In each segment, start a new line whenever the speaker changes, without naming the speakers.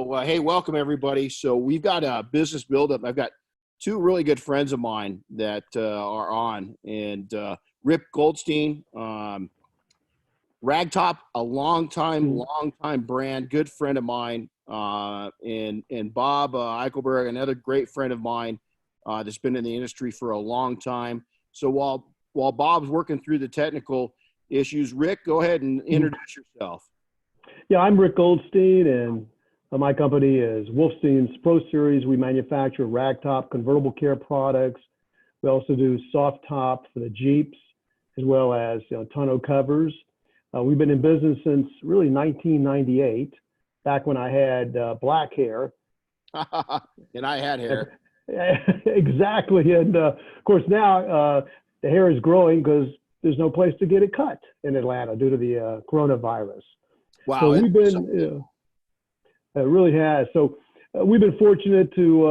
Hey, welcome everybody. So we've got a business buildup. I've got two really good friends of mine that are on, and Rick Goldstein, RaggTopp, a long time brand, good friend of mine, and Bob Eichelberg, another great friend of mine that's been in the industry for a long time. So while Bob's working through the technical issues, Rick, go ahead and introduce yourself.
Yeah, I'm Rick Goldstein, and my company is Wolfstein's Pro Series. We manufacture RaggTopp convertible care products. We also do soft top for the Jeeps, as well as tonneau covers. We've been in business since really 1998, back when I had black hair.
And I had hair.
Exactly. And of course now the hair is growing because there's no place to get it cut in Atlanta due to the coronavirus.
Wow.
So we've been, it really has. So we've been fortunate to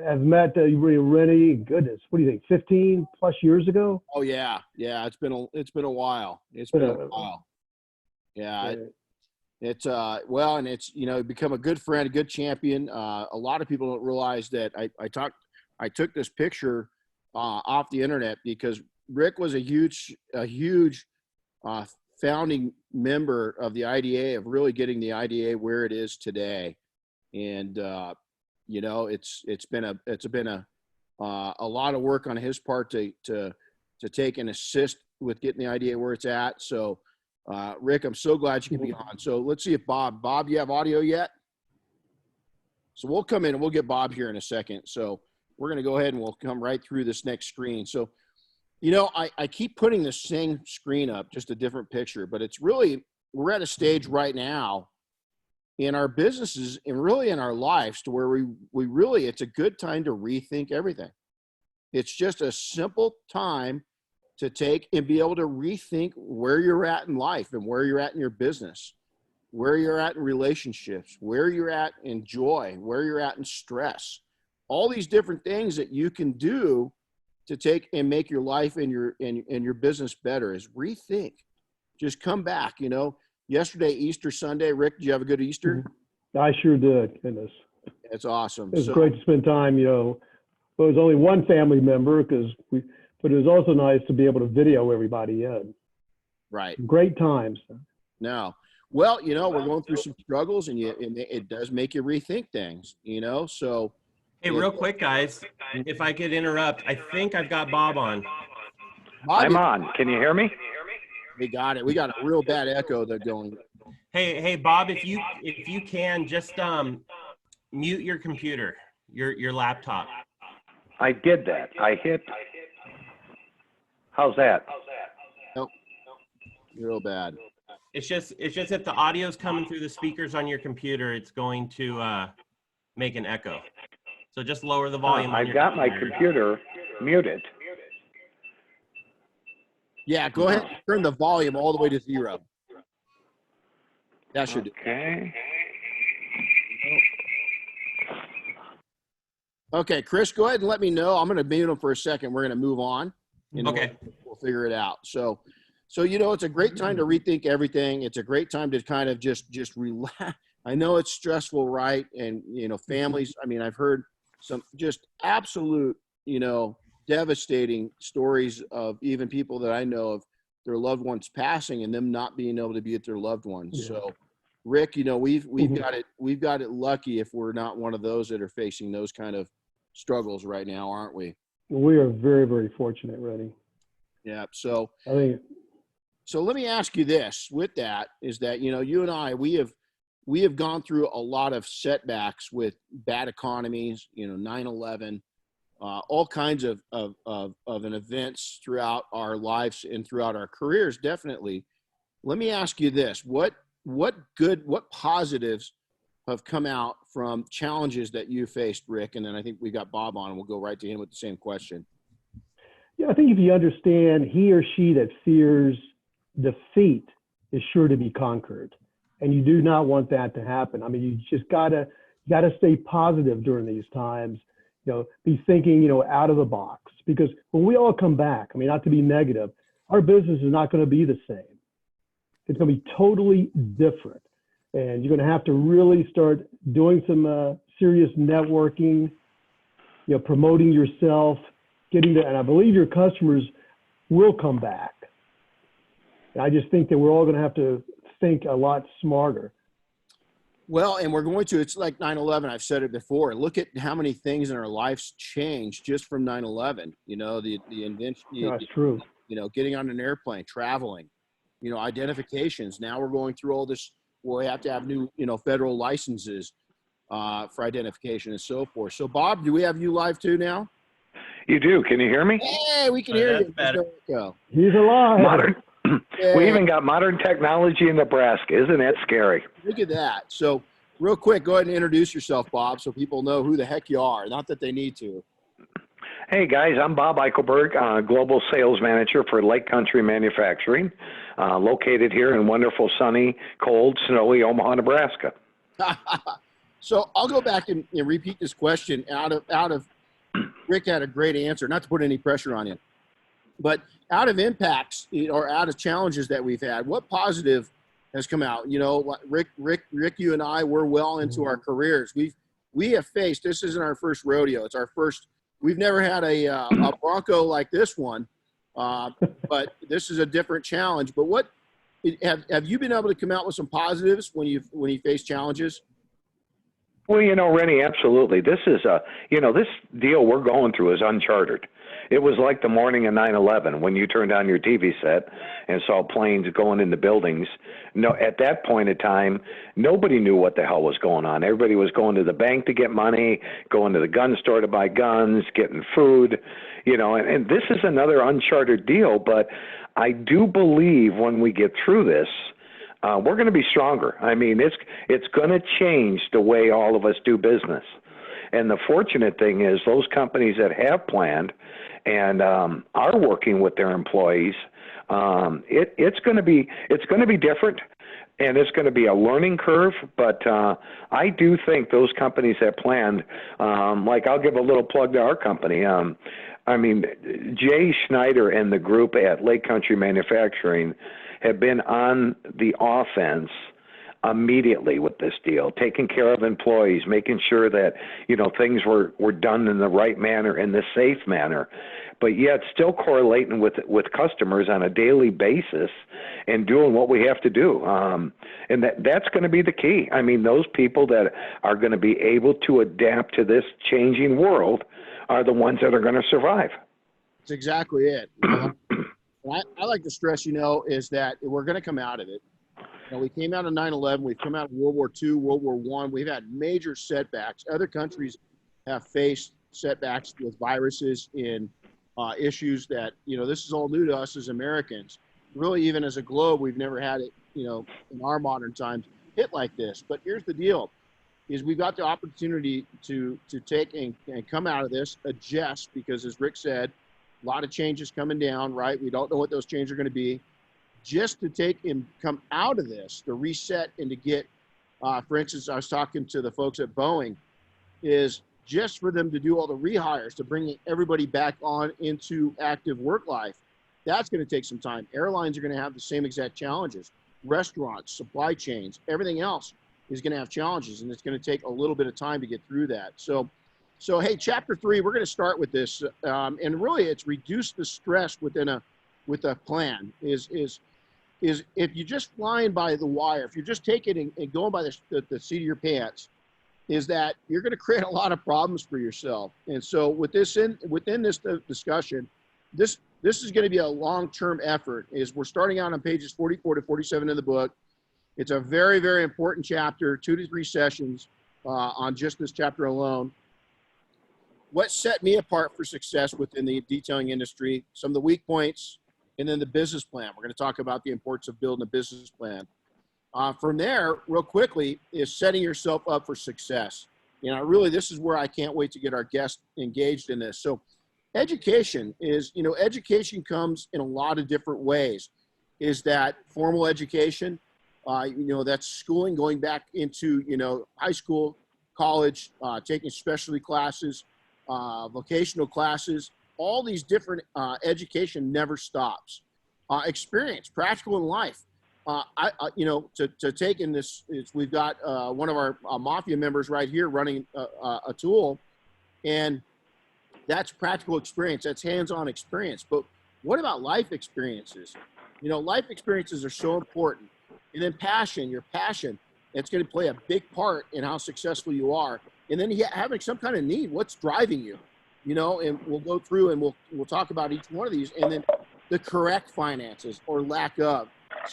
have met Renny, goodness, what do you think, 15 plus years ago?
Oh yeah. Yeah. It's been a while. It's been a while. Yeah. It's well, and it's, become a good friend, a good champion. A lot of people don't realize that I took this picture off the internet because Rick was a huge founding member of the IDA, of really getting the IDA where it is today. And it's been a lot of work on his part to take and assist with getting the IDA where it's at. So Rick, I'm so glad you can be on. So let's see if Bob, you have audio yet? So we'll come in and we'll get Bob here in a second. So we're going to go ahead and we'll come right through this next screen. So I keep putting the same screen up, just a different picture, but it's really, we're at a stage right now in our businesses and really in our lives to where we really, it's a good time to rethink everything. It's just a simple time to take and be able to rethink where you're at in life and where you're at in your business, where you're at in relationships, where you're at in joy, where you're at in stress, all these different things that you can do to take and make your life and your business better. Is rethink. Just come back. Yesterday, Easter Sunday. Rick, did you have a good Easter?
I sure did. Goodness.
That's awesome.
It was great to spend time. It was only one family member but it was also nice to be able to video everybody in.
Right.
Great times.
No. Well, we're going through some struggles, and it does make you rethink things. So.
Hey, real quick, guys, if I could interrupt, I think I've got Bob on.
I'm on. Can you hear me?
We got it. We got a real bad echo that's going.
Hey, Bob, if you can just mute your computer, your laptop.
I did that. I hit. How's that?
Nope. Real bad.
It's just if the audio's coming through the speakers on your computer, it's going to make an echo. So just lower the volume.
I've got my computer muted.
Yeah, go ahead and turn the volume all the way to 0. That should do.
Okay.
Okay, Chris, go ahead and let me know. I'm going to mute him for a second. We're going to move on. And
okay.
We'll figure it out. So it's a great time to rethink everything. It's a great time to kind of just relax. I know it's stressful, right? And families. I mean, I've heard some just absolute, devastating stories of even people that I know of their loved ones passing and them not being able to be with their loved ones. Yeah. So, Rick, we've got it lucky if we're not one of those that are facing those kind of struggles right now, aren't we?
We are very, very fortunate, Renny.
Yeah. So,
I think.
So let me ask you this. With that, is that you and I we have gone through a lot of setbacks with bad economies, 9/11, all kinds of events throughout our lives and throughout our careers, definitely. Let me ask you this. What positives have come out from challenges that you faced, Rick? And then I think we got Bob on, and we'll go right to him with the same question.
Yeah, I think if you understand, he or she that fears defeat is sure to be conquered. And you do not want that to happen. I mean, you just gotta stay positive during these times. Be thinking, out of the box. Because when we all come back, I mean, not to be negative, our business is not going to be the same. It's going to be totally different. And you're going to have to really start doing some serious networking, promoting yourself, and I believe your customers will come back. And I just think that we're all going to have to think a lot smarter.
Well, and we're going to, it's like 9/11. I've said it before. Look at how many things in our lives changed just from 9/11. The invention.
That's true.
Getting on an airplane, traveling, identifications. Now we're going through all this. We have to have new, federal licenses for identification and so forth. So, Bob, do we have you live too now?
You do. Can you hear me?
Hey, we can hear you.
Better.
Go.
He's alive.
Modern.
Yeah.
We even got modern technology in Nebraska. Isn't that scary?
Look at that. So, real quick, go ahead and introduce yourself, Bob, so people know who the heck you are. Not that they need to.
Hey, guys, I'm Bob Eichelberg, Global Sales Manager for Lake Country Manufacturing, located here in wonderful, sunny, cold, snowy Omaha, Nebraska.
So I'll go back and repeat this question out of Rick had a great answer, not to put any pressure on you, but out of impacts or out of challenges that we've had, what positive has come out? Rick, you and I, we're well into our careers. We have faced, this isn't our first rodeo. It's our first, we've never had a Bronco like this one, but this is a different challenge. But what have you been able to come out with some positives when you face challenges?
Well, Renny, absolutely. This is this deal we're going through is uncharted. It was like the morning of 9/11 when you turned on your TV set and saw planes going into buildings. No, at that point in time, nobody knew what the hell was going on. Everybody was going to the bank to get money, going to the gun store to buy guns, getting food, and this is another uncharted deal. But I do believe when we get through this, we're going to be stronger. I mean, it's going to change the way all of us do business. And the fortunate thing is those companies that have planned and are working with their employees, it's going to be different, and it's going to be a learning curve. But I do think those companies that planned, like I'll give a little plug to our company. Jay Schneider and the group at Lake Country Manufacturing have been on the offense immediately with this deal, taking care of employees, making sure that, things were done in the right manner, in the safe manner, but yet still correlating with customers on a daily basis and doing what we have to do. And that's going to be the key. I mean, those people that are going to be able to adapt to this changing world are the ones that are going to survive.
That's exactly it. I like to stress, is that we're going to come out of it. We came out of 9/11. We've come out of World War II, World War I. We've had major setbacks. Other countries have faced setbacks with viruses in issues that, this is all new to us as Americans. Really, even as a globe, we've never had it, in our modern times hit like this. But here's the deal, is we've got the opportunity to take and come out of this, adjust, because as Rick said, a lot of changes coming down, right? We don't know what those changes are going to be. Just to take and come out of this, to reset and to get, for instance, I was talking to the folks at Boeing, is just for them to do all the rehires, to bring everybody back on into active work life. That's going to take some time. Airlines are going to have the same exact challenges. Restaurants, supply chains, everything else is going to have challenges, and it's going to take a little bit of time to get through that. So hey, chapter 3, we're going to start with this, and really it's reduce the stress with a plan. Is if you're just flying by the wire, if you're just taking and going by the seat of your pants, is that you're going to create a lot of problems for yourself. And so within this discussion, this is going to be a long-term effort. Is we're starting out on pages 44 to 47 of the book. It's a very, very important chapter, 2 to 3 sessions on just this chapter alone. What set me apart for success within the detailing industry, some of the weak points, and then the business plan. We're going to talk about the importance of building a business plan. From there, real quickly, is setting yourself up for success. This is where I can't wait to get our guests engaged in this. So education is, education comes in a lot of different ways. Is that formal education? That's schooling, going back into, high school, college, taking specialty classes, vocational classes. All these different education never stops. Experience, practical in life. you know, to take in this, we've got one of our mafia members right here running a tool, and that's practical experience. That's hands-on experience. But what about life experiences? You know, life experiences are so important. And then passion, your passion, it's going to play a big part in how successful you are. And then having some kind of need, what's driving you, you know, and we'll go through and we'll talk about each one of these, and then the correct finances or lack of.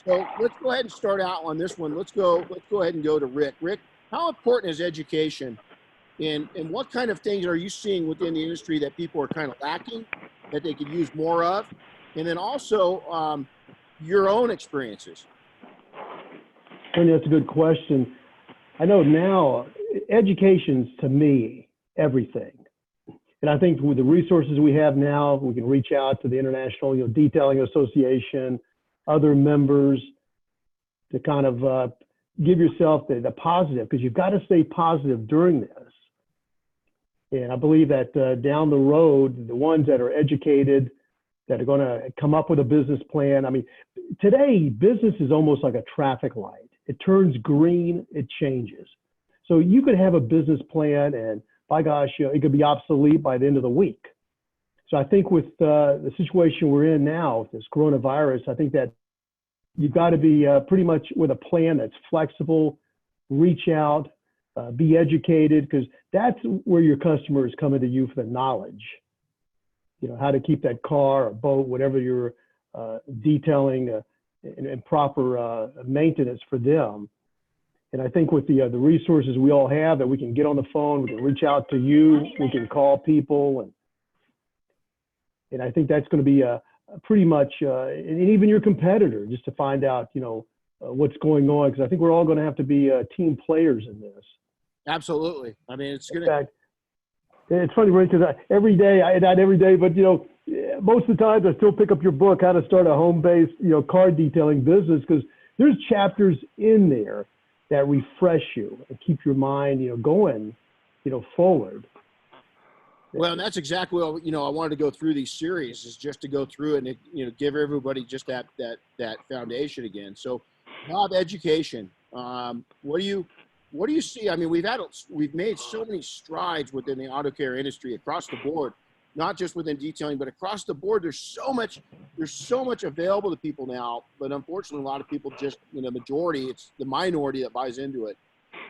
So let's go ahead and start out on this one. Let's go ahead and go to Rick. Rick, how important is education, and what kind of things are you seeing within the industry that people are kind of lacking, that they could use more of? And then also your own experiences.
Tony, that's a good question. I know now education's, to me, everything. And I think with the resources we have now, we can reach out to the International, you know, Detailing Association, other members, to kind of give yourself the positive, because you've got to stay positive during this. And I believe that down the road, the ones that are educated, that are going to come up with a business plan. I mean, today, business is almost like a traffic light. It turns green, it changes. So you could have a business plan, and by gosh, you know, it could be obsolete by the end of the week. So I think with the situation we're in now, with this coronavirus, I think that you've got to be pretty much with a plan that's flexible, reach out, be educated, because that's where your customer is coming to you for the knowledge. You know, how to keep that car or boat, whatever you're detailing, and proper maintenance for them. And I think with the resources we all have, that we can get on the phone, we can reach out to you, we can call people, and I think that's going to be pretty much, and even your competitor, just to find out, you know, what's going on, because I think we're all going to have to be team players in this.
Absolutely. I mean, it's going
to. In fact, it's funny, right? Because every day, not every day, but, you know, most of the times I still pick up your book, How to Start a Home-Based, you know, Car Detailing Business, because there's chapters in there that refresh you and keep your mind, you know, going, you know, forward.
Well, and that's exactly what, you know, I wanted to go through these series, is just to go through and, you know, give everybody just that foundation again. So, Bob, education. What do you see? I mean, we've made so many strides within the auto care industry across the board, not just within detailing, but across the board. There's so much available to people now, but unfortunately, a lot of people just, you know, majority, it's the minority that buys into it.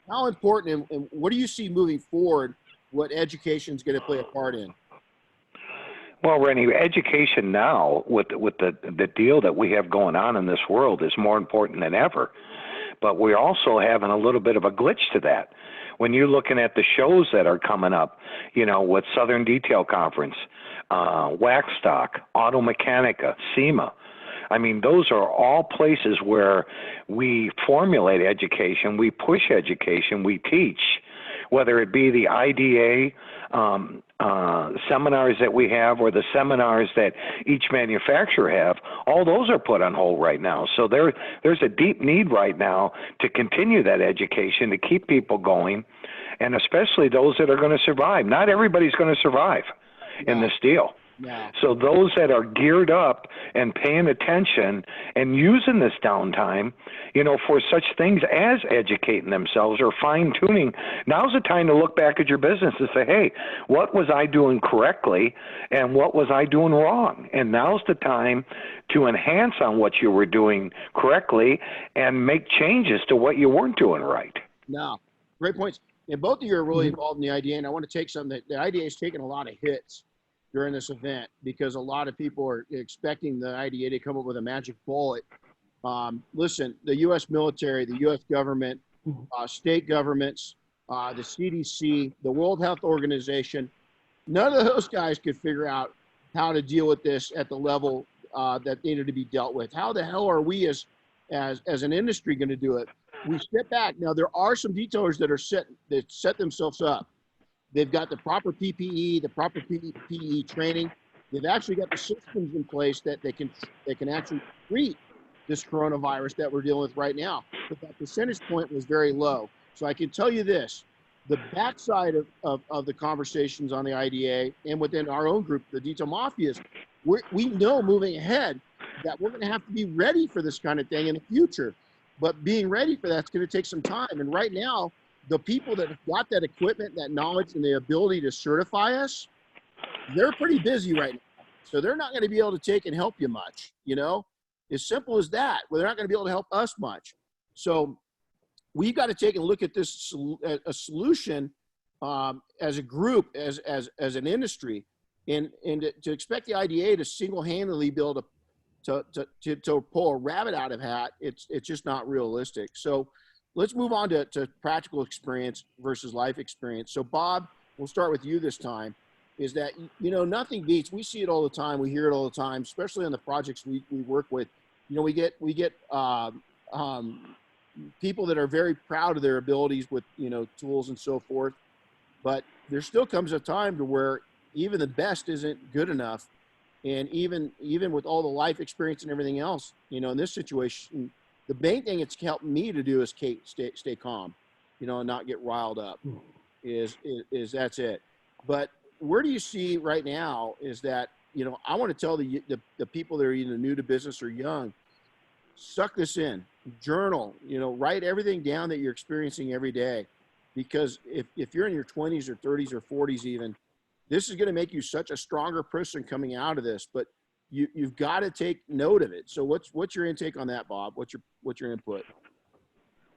How important, and what do you see moving forward, what education is going to play a part in?
Well, Renny, education now with the deal that we have going on in this world is more important than ever. But we're also having a little bit of a glitch to that. When you're looking at the shows that are coming up, you know, with Southern Detail Conference, Waxstock, Auto Mechanica, SEMA, I mean, those are all places where we formulate education, we push education, we teach, whether it be the IDA seminars that we have, or the seminars that each manufacturer have. All those are put on hold right now. So there's a deep need right now to continue that education, to keep people going, and especially those that are going to survive. Not everybody's going to survive in this deal.
Yeah.
So those that are geared up and paying attention and using this downtime, you know, for such things as educating themselves or fine-tuning, now's the time to look back at your business and say, hey, what was I doing correctly and what was I doing wrong? And now's the time to enhance on what you were doing correctly and make changes to what you weren't doing right.
No, great points. And both of you are really involved in the IDA, and I want to take something that the IDA has taken a lot of hits during this event, because a lot of people are expecting the IDA to come up with a magic bullet. Listen, the U.S. military, the U.S. government, state governments, the CDC, the World Health Organization, none of those guys could figure out how to deal with this at the level that needed to be dealt with. How the hell are we as an industry going to do it? We step back. Now, there are some detailers that set themselves up. They've got the proper PPE, the proper PPE training. They've actually got the systems in place that they can actually treat this coronavirus that we're dealing with right now. But that percentage point was very low. So I can tell you this, the backside of the conversations on the IDA and within our own group, the Detail Mafias, we know moving ahead that we're going to have to be ready for this kind of thing in the future. But being ready for that's going to take some time. And right now, the people that have got that equipment, that knowledge, and the ability to certify us, they're pretty busy right now. So they're not going to be able to take and help you much, you know, as simple as that. Well, they're not going to be able to help us much. So we've got to take and look at this a solution as a group, as an industry, and to expect the IDA to single-handedly be able to pull a rabbit out of a hat, it's just not realistic. So let's move on to practical experience versus life experience. So Bob, we'll start with you this time. Is that, you know, nothing beats, we see it all the time, we hear it all the time, especially on the projects we work with. You know, we get people that are very proud of their abilities with, you know, tools and so forth, but there still comes a time to where even the best isn't good enough. And even with all the life experience and everything else, you know, in this situation, the main thing it's helped me to do is stay calm, you know, and not get riled up. Is that's it. But where do you see right now is that, you know, I want to tell the people that are either new to business or young, suck this in, journal, you know, write everything down that you're experiencing every day. Because if you're in your 20s or 30s or 40s even, this is going to make you such a stronger person coming out of this. But you've got to take note of it. So what's your intake on that, Bob? What's your input?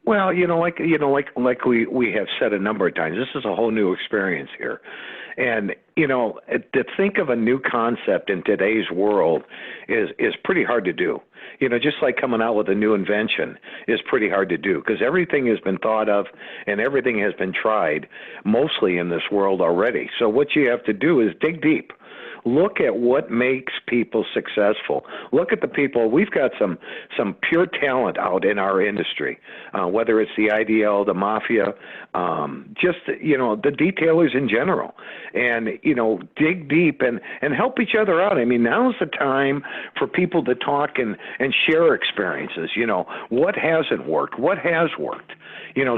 Well, like we have said a number of times, this is a whole new experience here. And, to think of a new concept in today's world is pretty hard to do. Just like coming out with a new invention is pretty hard to do because everything has been thought of and everything has been tried mostly in this world already. So what you have to do is dig deep. Look at what makes people successful. Look at the people. We've got some pure talent out in our industry, whether it's the IDL, the mafia, just, the detailers in general. And, dig deep and help each other out. I mean, now's the time for people to talk and share experiences. What hasn't worked? What has worked?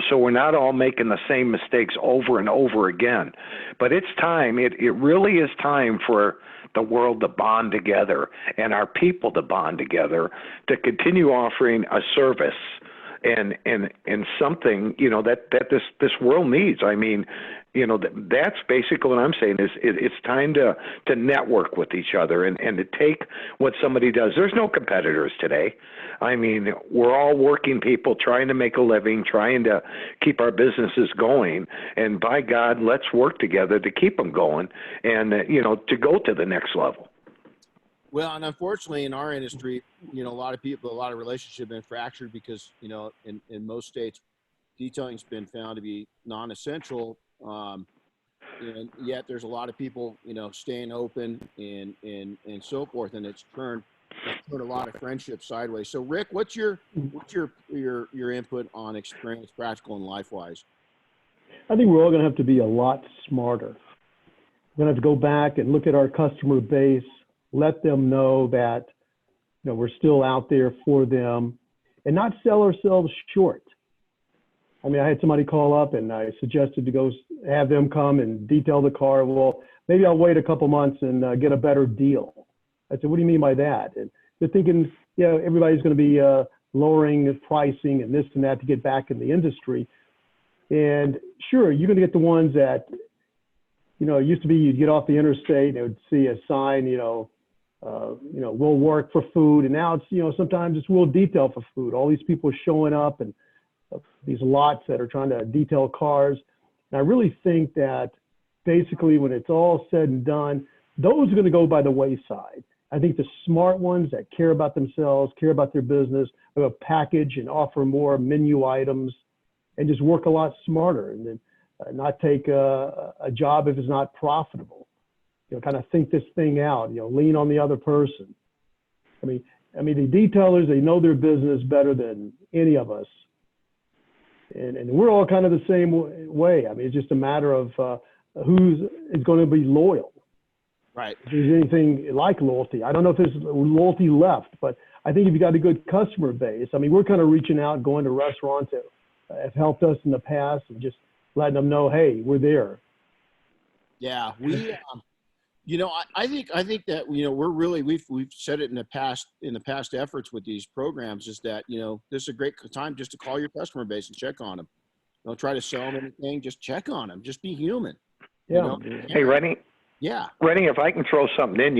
So we're not all making the same mistakes over and over again. But it's time. It really is time for the world to bond together and our people to bond together to continue offering a service and something, that this world needs. I mean, that's basically what I'm saying is it's time to network with each other and to take what somebody does. There's no competitors today. I mean, we're all working people trying to make a living, trying to keep our businesses going. And by God, let's work together to keep them going and, to go to the next level.
Well, and unfortunately in our industry, a lot of relationships have been fractured because, in most states, detailing's been found to be non-essential. And yet there's a lot of people, staying open and so forth. And it's turned a lot of friendships sideways. So Rick, what's your input on experience, practical and life-wise?
I think we're all going to have to be a lot smarter. We're going to have to go back and look at our customer base, let them know that, we're still out there for them and not sell ourselves short. I mean, I had somebody call up and I suggested to go have them come and detail the car. Well, maybe I'll wait a couple months and get a better deal. I said, what do you mean by that? And they're thinking, everybody's going to be lowering pricing and this and that to get back in the industry. And sure, you're going to get the ones that, it used to be you'd get off the interstate and they would see a sign, we'll work for food. And now it's, sometimes it's we'll detail for food. All these people showing up and these lots that are trying to detail cars. And I really think that basically when it's all said and done, those are going to go by the wayside. I think the smart ones that care about themselves, care about their business, are going to package and offer more menu items and just work a lot smarter and then not take a job if it's not profitable. Kind of think this thing out, lean on the other person. I mean, the detailers, they know their business better than any of us. And we're all kind of the same way. I mean, it's just a matter of who is going to be loyal.
Right.
If there's anything like loyalty. I don't know if there's loyalty left, but I think if you got a good customer base, I mean, we're kind of reaching out, going to restaurants that have helped us in the past and just letting them know, hey, we're there.
Yeah, we, I think that, we've said it in the past efforts with these programs, is that, this is a great time just to call your customer base and check on them. Don't try to sell them anything. Just check on them. Just be human.
Yeah.
Hey, Renny.
Yeah.
Renny, if I can throw something in,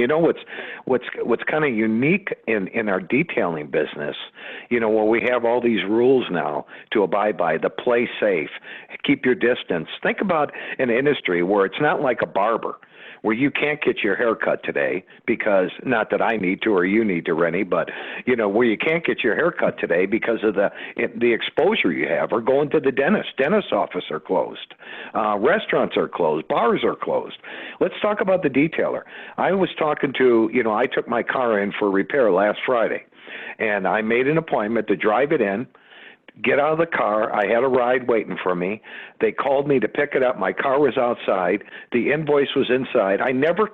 what's kind of unique in our detailing business, where we have all these rules now to abide by, the play safe, keep your distance. Think about an industry where it's not like a barber, where you can't get your hair cut today because, not that I need to or you need to, Renny, but, where you can't get your hair cut today because of the exposure you have, or going to the dentist. Dentist office are closed. Restaurants are closed. Bars are closed. Let's talk about the detailer. I was talking to, I took my car in for repair last Friday, and I made an appointment to drive it in, get out of the car. I had a ride waiting for me. They called me to pick it up. My car was outside. The invoice was inside. I never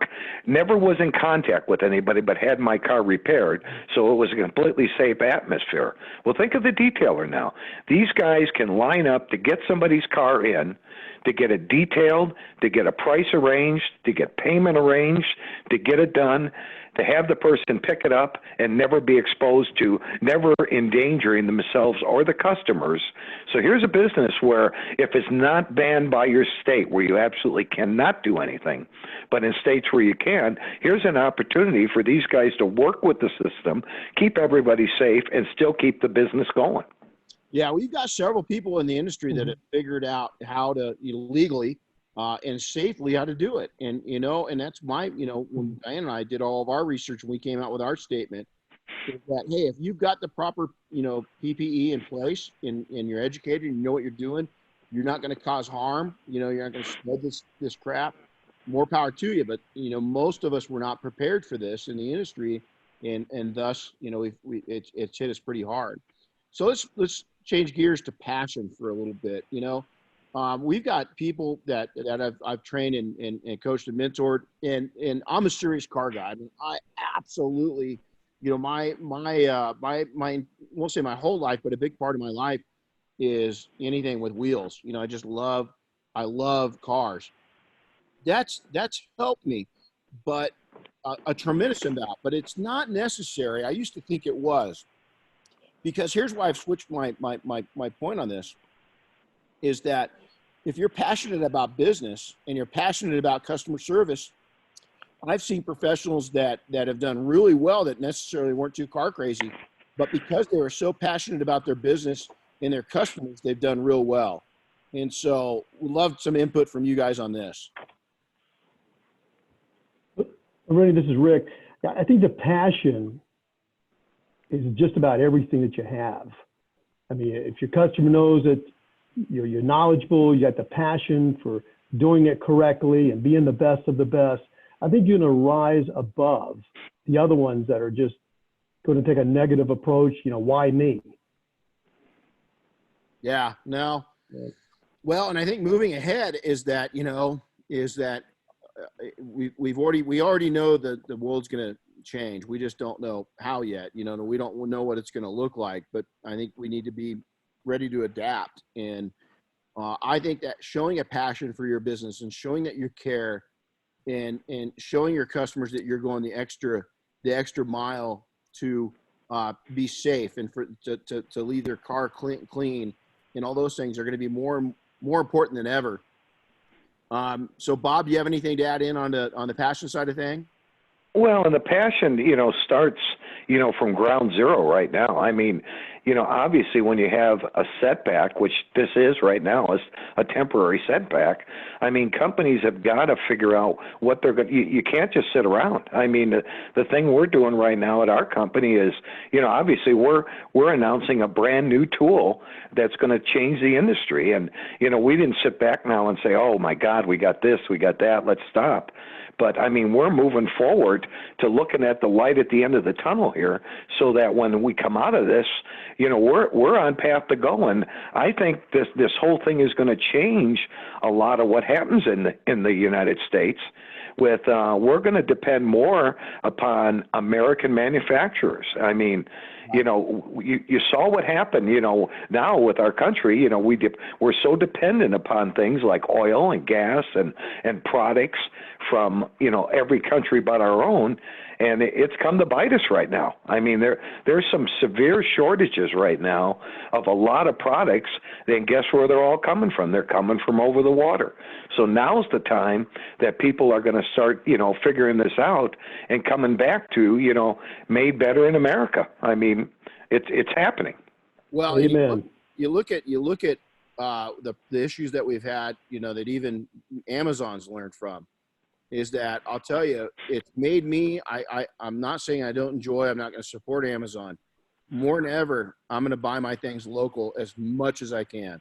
was in contact with anybody, but had my car repaired, so it was a completely safe atmosphere. Well, think of the detailer now. These guys can line up to get somebody's car in, to get it detailed, to get a price arranged, to get payment arranged, to get it done, to have the person pick it up and never be exposed to, never endangering themselves or the customers. So here's a business where, if it's not banned by your state where you absolutely cannot do anything, but in states where you can, here's an opportunity for these guys to work with the system, keep everybody safe, and still keep the business going.
Yeah, we've got several people in the industry that have figured out how to legally and safely how to do it. And, and that's when Diane and I did all of our research and we came out with our statement, is that, hey, if you've got the proper, PPE in place and you're educated and you know what you're doing, you're not going to cause harm. You're not going to spread this crap. More power to you. But, most of us were not prepared for this in the industry. And thus, it's hit us pretty hard. So let's change gears to passion for a little bit. We've got people that I've trained and coached and mentored, and I'm a serious car guy. I mean, I absolutely, my won't say my whole life, but a big part of my life is anything with wheels. I love cars. That's helped me, but a tremendous amount. But it's not necessary. I used to think it was. Because here's why I've switched my point on this, is that if you're passionate about business and you're passionate about customer service, I've seen professionals that have done really well that necessarily weren't too car crazy, but because they were so passionate about their business and their customers, they've done real well. And so we'd love some input from you guys on this.
Renny, this is Rick. I think the passion is just about everything that you have. I mean, if your customer knows that you're knowledgeable, you got the passion for doing it correctly and being the best of the best, I think you're going to rise above the other ones that are just going to take a negative approach. Why me?
Yeah, no. Well, and I think moving ahead is that, we already know that the world's going to change. We just don't know how yet. We don't know what it's going to look like, but I think we need to be ready to adapt. And I think that showing a passion for your business and showing that you care and showing your customers that you're going the extra mile to be safe and to leave their car clean and all those things are going to be more important than ever. So Bob, do you have anything to add in on the passion side of things?
Well, and the passion, starts, from ground zero right now. I mean, obviously when you have a setback, which this is right now, is a temporary setback. I mean, companies have got to figure out what they're going to, you can't just sit around. I mean, the thing we're doing right now at our company is, obviously we're announcing a brand new tool that's going to change the industry. And, we didn't sit back now and say, oh my God, we got this, we got that, let's stop. But, I mean, we're moving forward to looking at the light at the end of the tunnel here so that when we come out of this, we're on path to go. And I think this whole thing is going to change a lot of what happens in the United States. With we're going to depend more upon American manufacturers. I mean, You know, you saw what happened, you know, now with our country. You know, we're so dependent upon things like oil and gas and products from, you know, every country but our own. And it's come to bite us right now. I mean, there's some severe shortages right now of a lot of products. Then guess where they're all coming from? They're coming from over the water. So now's the time that people are going to start, you know, figuring this out and coming back to, you know, made better in America. I mean, it's happening.
Well,
Amen.
you look at the issues that we've had, you know, that even Amazon's learned from. Is that I'll tell you, it's made me, I'm not saying I don't enjoy, I'm not going to support Amazon. More than ever, I'm going to buy my things local as much as I can.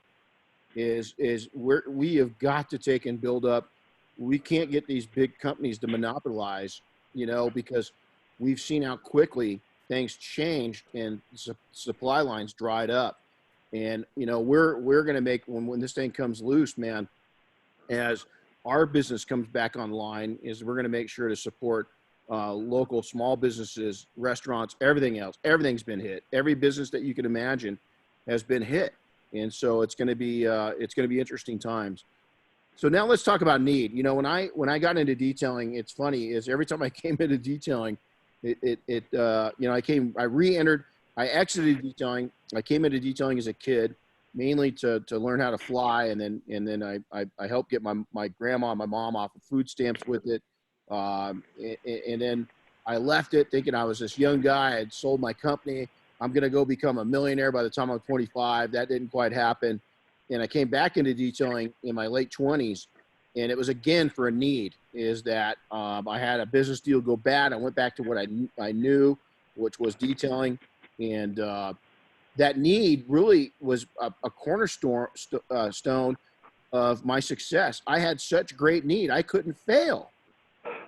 We have got to take and build up. We can't get these big companies to monopolize, you know, because we've seen how quickly things changed and supply lines dried up. And, you know, we're going to make, when this thing comes loose, man, as our business comes back online, is we're going to make sure to support local small businesses, restaurants, everything else. Everything's been hit. Every business that you can imagine has been hit. And so it's going to be interesting times. So now let's talk about need. You know, when I got into detailing, it's funny is every time I came into detailing, you know, I exited detailing. I came into detailing as a kid, mainly to learn how to fly. And then I helped get my grandma and my mom off of food stamps with it. And then I left it thinking I was this young guy. I had sold my company. I'm going to go become a millionaire by the time I'm 25. That didn't quite happen. And I came back into detailing in my late 20s. And it was again for a need, is that I had a business deal go bad. I went back to what I knew, which was detailing. And that need really was a cornerstone stone of my success. I had such great need, I couldn't fail.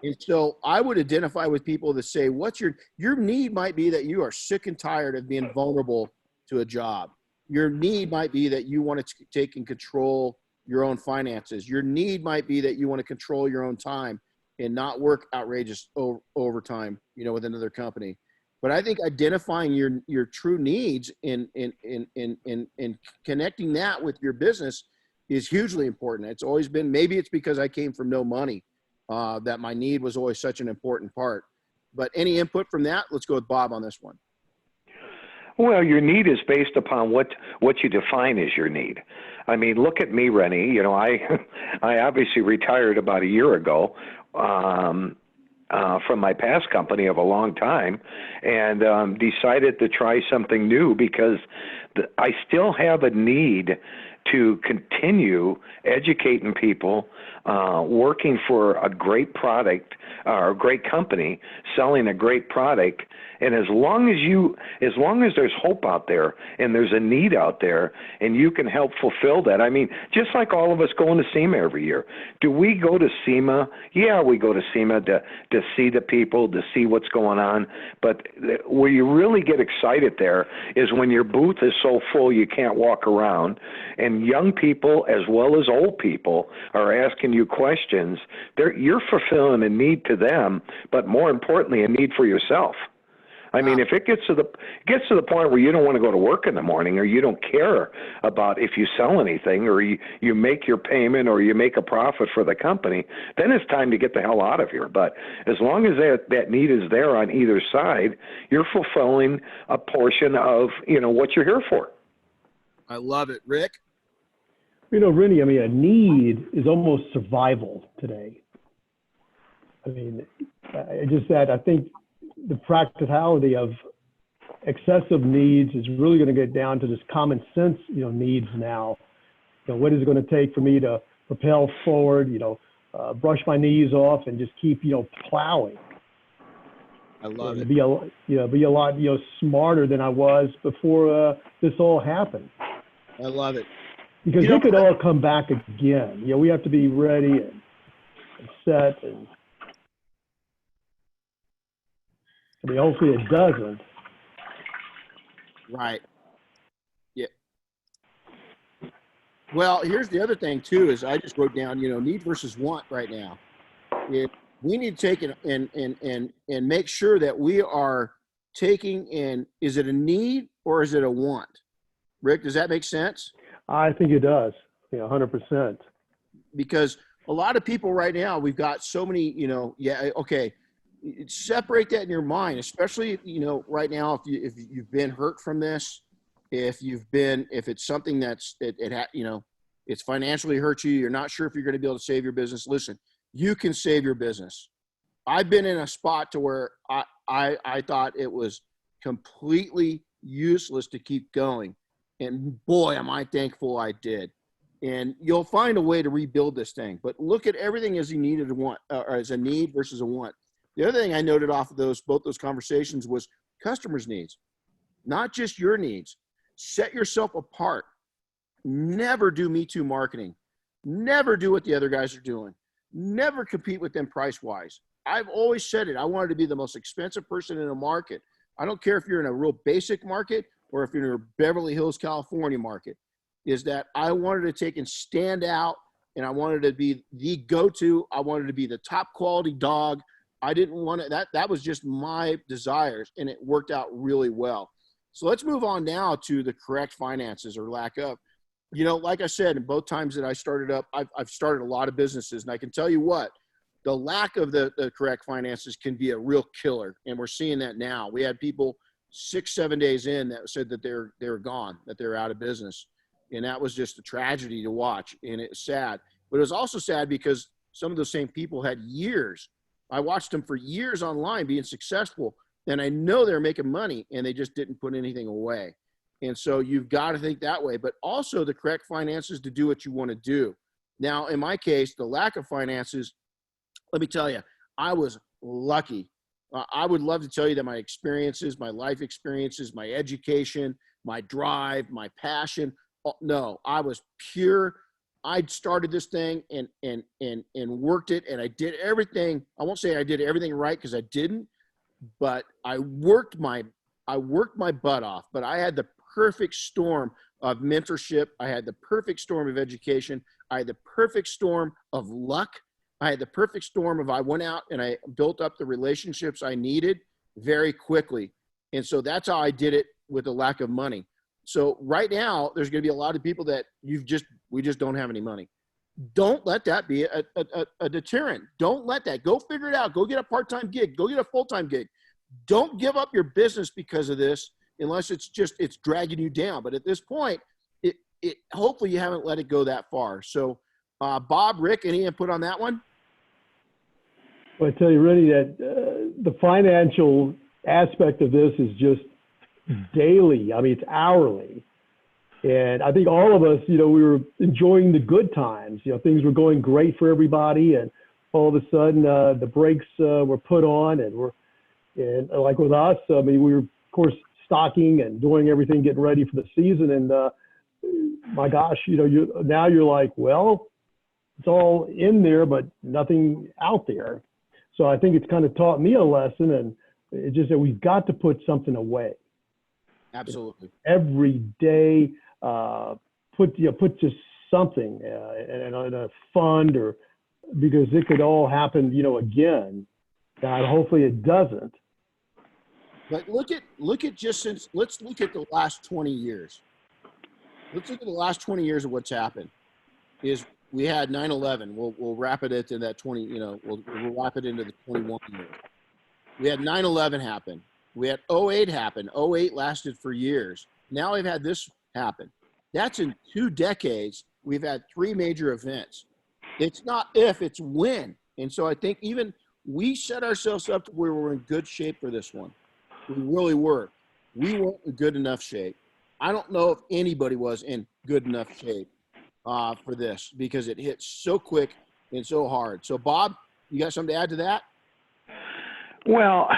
And so I would identify with people that say, what's your need might be that you are sick and tired of being vulnerable to a job. Your need might be that you want to take and control your own finances. Your need might be that you want to control your own time and not work outrageous overtime, you know, with another company. But I think identifying your true needs and connecting that with your business is hugely important. It's always been, maybe it's because I came from no money, that my need was always such an important part. But any input from that? Let's go with Bob on this one.
Well, your need is based upon what you define as your need. I mean, look at me, Renny. You know, I obviously retired about a year ago from my past company of a long time, and decided to try something new because I still have a need to continue educating people, working for a great product or a great company, selling a great product. And as long as there's hope out there and there's a need out there and you can help fulfill that. I mean, just like all of us going to SEMA every year. Do we go to SEMA? Yeah, we go to SEMA to see the people, to see what's going on. But where you really get excited there is when your booth is so full you can't walk around, and young people as well as old people are asking you questions. You're fulfilling a need to them, but more importantly, a need for yourself. I mean, if it gets to the point where you don't want to go to work in the morning, or you don't care about if you sell anything, or you make your payment, or you make a profit for the company, then it's time to get the hell out of here. But as long as that need is there on either side, you're fulfilling a portion of, you know, what you're here for.
I love it. Rick?
You know, Renny, I mean, a need is almost survival today. I mean, I think the practicality of excessive needs is really going to get down to just common sense, you know, needs now. You know, what is it going to take for me to propel forward, you know, brush my knees off and just keep, you know, plowing.
I love it.
Be a lot, you know, smarter than I was before this all happened.
I love it.
Because it could all come back again. You know, we have to be ready and set. And I mean, hopefully it doesn't.
Right. Yeah. Well, here's the other thing too, is I just wrote down, you know, need versus want right now. We need to take it and make sure that we are taking and is it a need or is it a want? Rick, does that make sense?
I think it does. 100%.
Because a lot of people right now, we've got so many, okay, separate that in your mind, especially, right now, if you've been hurt from this, if it's something that's, it's financially hurt you, you're not sure if you're going to be able to save your business. Listen, you can save your business. I've been in a spot to where I thought it was completely useless to keep going. And boy, am I thankful I did. And you'll find a way to rebuild this thing. But look at everything as you needed to want, or as a need versus a want. The other thing I noted off of both those conversations was customers' needs, not just your needs. Set yourself apart. Never do Me Too marketing. Never do what the other guys are doing. Never compete with them price-wise. I've always said it. I wanted to be the most expensive person in a market. I don't care if you're in a real basic market or if you're in a Beverly Hills, California market, is that I wanted to take and stand out, and I wanted to be the go-to. I wanted to be the top quality dog. I didn't want it. That was just my desires, and it worked out really well. So let's move on now to the correct finances or lack of. Like I said, in both times that I started up, I've started a lot of businesses, and I can tell you what, the lack of the correct finances can be a real killer. And we're seeing that now. We had people 6-7 days in that said that they're gone, that they're out of business. And that was just a tragedy to watch. And it's sad, but it was also sad because some of those same people had years. I watched them for years online being successful, and I know they're making money and they just didn't put anything away. And so you've got to think that way, but also the correct finances to do what you want to do. Now, in my case, the lack of finances, let me tell you, I was lucky. I would love to tell you that my experiences, my life experiences, my education, my drive, my passion, no, I was pure. I'd started this thing and worked it, and I did everything. I won't say I did everything right because I didn't, but I worked my butt off. But I had the perfect storm of mentorship. I had the perfect storm of education. I had the perfect storm of luck. I had the perfect storm of I went out and I built up the relationships I needed very quickly. And so that's how I did it with the lack of money. So right now, there's going to be a lot of people that we just don't have any money. Don't let that be a deterrent. Don't let that. Go figure it out. Go get a part-time gig. Go get a full-time gig. Don't give up your business because of this, unless it's dragging you down. But at this point, it hopefully you haven't let it go that far. So, Bob, Rick, any input on that one?
Well, I tell you, Renny, that the financial aspect of this is just daily. I mean, it's hourly. And I think all of us, we were enjoying the good times. Things were going great for everybody. And all of a sudden, the brakes were put on. And like with us, I mean, we were, of course, stocking and doing everything, getting ready for the season. And my gosh, now you're like, well, it's all in there, but nothing out there. So I think it's kind of taught me a lesson, and it's just that we've got to put something away.
Absolutely.
Every day, put just something in a fund, or because it could all happen, again. God, hopefully it doesn't.
But look at let's look at the last 20 years. Let's look at the last 20 years of what's happened. We had 9/11. We'll wrap it into that 20. We'll wrap it into the 21 years. We had 9/11 happen. We had 08 happen. 08 lasted for years. Now we've had this happen. That's in 2 decades. We've had 3 major events. It's not if, it's when. And so I think even we set ourselves up to where we're in good shape for this one. We really were. We weren't in good enough shape. I don't know if anybody was in good enough shape for this, because it hit so quick and so hard. So, Bob, you got something to add to that?
Well,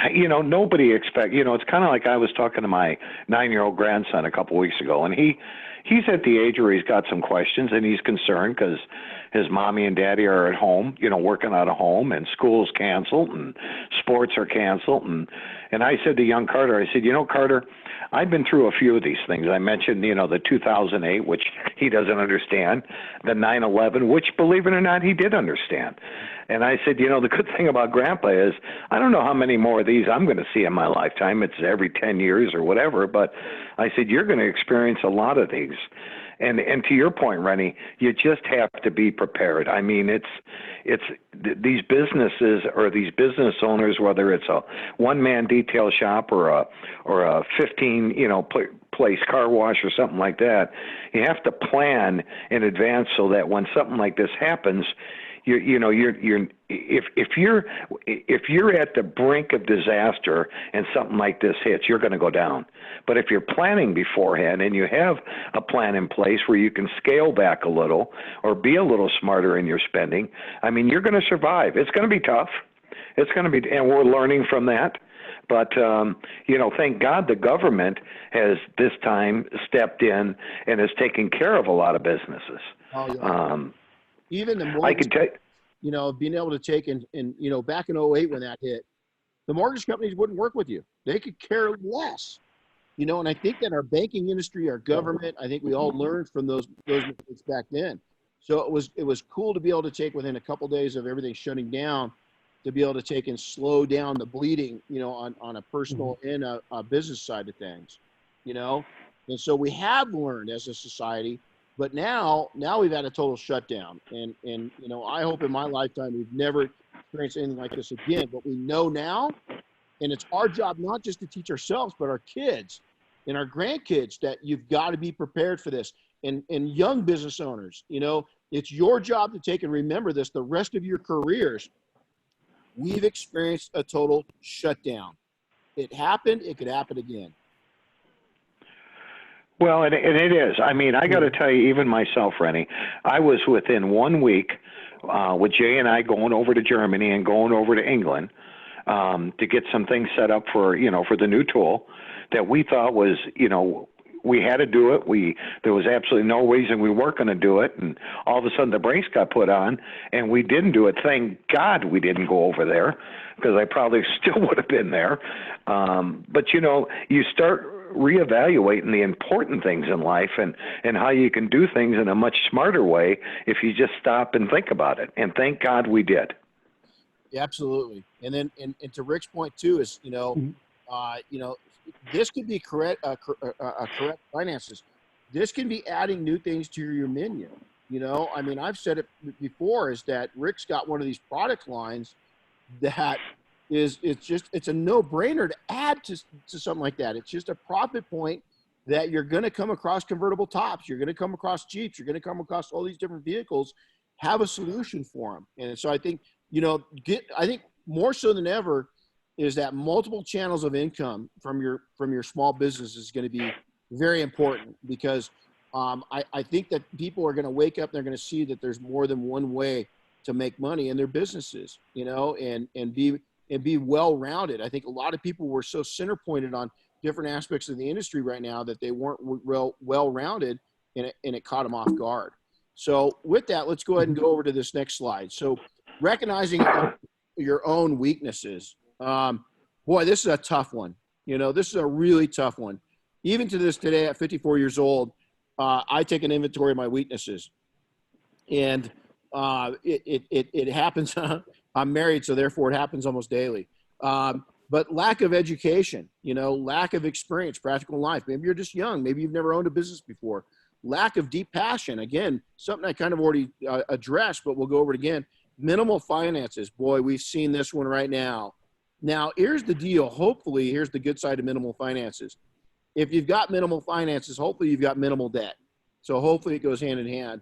nobody it's kind of like I was talking to my 9-year-old grandson a couple weeks ago, and he's at the age where he's got some questions and he's concerned because, his mommy and daddy are at home, working out of home, and school's canceled and sports are canceled. And I said to young Carter, I said, Carter, I've been through a few of these things. I mentioned, the 2008, which he doesn't understand, the 9/11, which, believe it or not, he did understand. And I said, the good thing about Grandpa is I don't know how many more of these I'm going to see in my lifetime. It's every 10 years or whatever. But I said, you're going to experience a lot of these. And to your point, Renny, you just have to be prepared. I mean, it's these businesses or these business owners, whether it's a one-man detail shop or a 15 place car wash or something like that, you have to plan in advance so that when something like this happens, if you're at the brink of disaster and something like this hits, you're going to go down. But if you're planning beforehand and you have a plan in place where you can scale back a little or be a little smarter in your spending, I mean, you're going to survive. It's going to be tough. It's going to be, and we're learning from that. But, thank God the government has this time stepped in and has taken care of a lot of businesses.
Oh, yeah. Even the
I
mortgage,
could tell
being able to take and back in '08 when that hit, the mortgage companies wouldn't work with you. They could care less, and I think that our banking industry, our government, I think we all learned from those mistakes back then. So it was cool to be able to take within a couple days of everything shutting down, to be able to take and slow down the bleeding, on a personal and a business side of things, and so we have learned as a society. But now we've had a total shutdown, and I hope in my lifetime we've never experienced anything like this again. But we know now, and it's our job not just to teach ourselves, but our kids and our grandkids that you've got to be prepared for this. And young business owners, it's your job to take and remember this the rest of your careers. We've experienced a total shutdown. It happened. It could happen again.
Well, and it is. I mean, I got to tell you, even myself, Renny, I was within 1 week with Jay and I going over to Germany and going over to England to get some things set up for the new tool that we thought was, we had to do it. There was absolutely no reason we weren't going to do it. And all of a sudden the brakes got put on and we didn't do it. Thank God we didn't go over there, because I probably still would have been there. But you start reevaluating the important things in life and how you can do things in a much smarter way if you just stop and think about it. And thank God we did.
Yeah, absolutely. And then, and to Rick's point too, is, this could be correct finances. This can be adding new things to your menu. I mean, I've said it before, is that Rick's got one of these product lines that it's a no-brainer to add to something like that. It's just a profit point that you're going to come across convertible tops. You're going to come across Jeeps. You're going to come across all these different vehicles. Have a solution for them. And so I think, I think more so than ever is that multiple channels of income from your small business is going to be very important, because I think that people are going to wake up and they're going to see that there's more than one way to make money in their businesses, and be well-rounded. I think a lot of people were so center-pointed on different aspects of the industry right now that they weren't well-rounded, and it caught them off guard. So with that, let's go ahead and go over to this next slide. So recognizing your own weaknesses. Boy, this is a tough one. This is a really tough one. Even to this today at 54 years old, I take an inventory of my weaknesses. And it happens. I'm married, so therefore it happens almost daily. But lack of education, lack of experience, practical life. Maybe you're just young. Maybe you've never owned a business before. Lack of deep passion. Again, something I kind of already addressed, but we'll go over it again. Minimal finances. Boy, we've seen this one right now. Now, here's the deal. Hopefully, here's the good side of minimal finances. If you've got minimal finances, hopefully you've got minimal debt. So hopefully it goes hand in hand.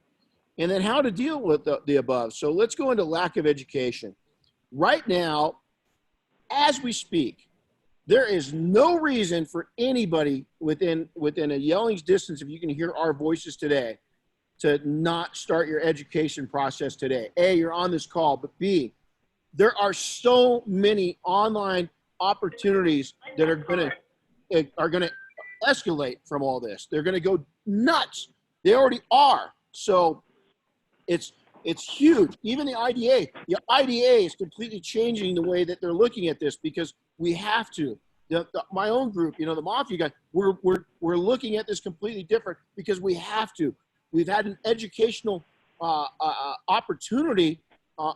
And then how to deal with the above. So let's go into lack of education. Right now, as we speak, there is no reason for anybody within a yelling's distance, if you can hear our voices today, to not start your education process today. A, you're on this call, but B, there are so many online opportunities that are going to escalate from all this. They're going to go nuts. They already are. So it's It's huge. Even the IDA is completely changing the way that they're looking at this because we have to. My own group, the Mafia guy, we're looking at this completely different because we have to. We've had an educational opportunity,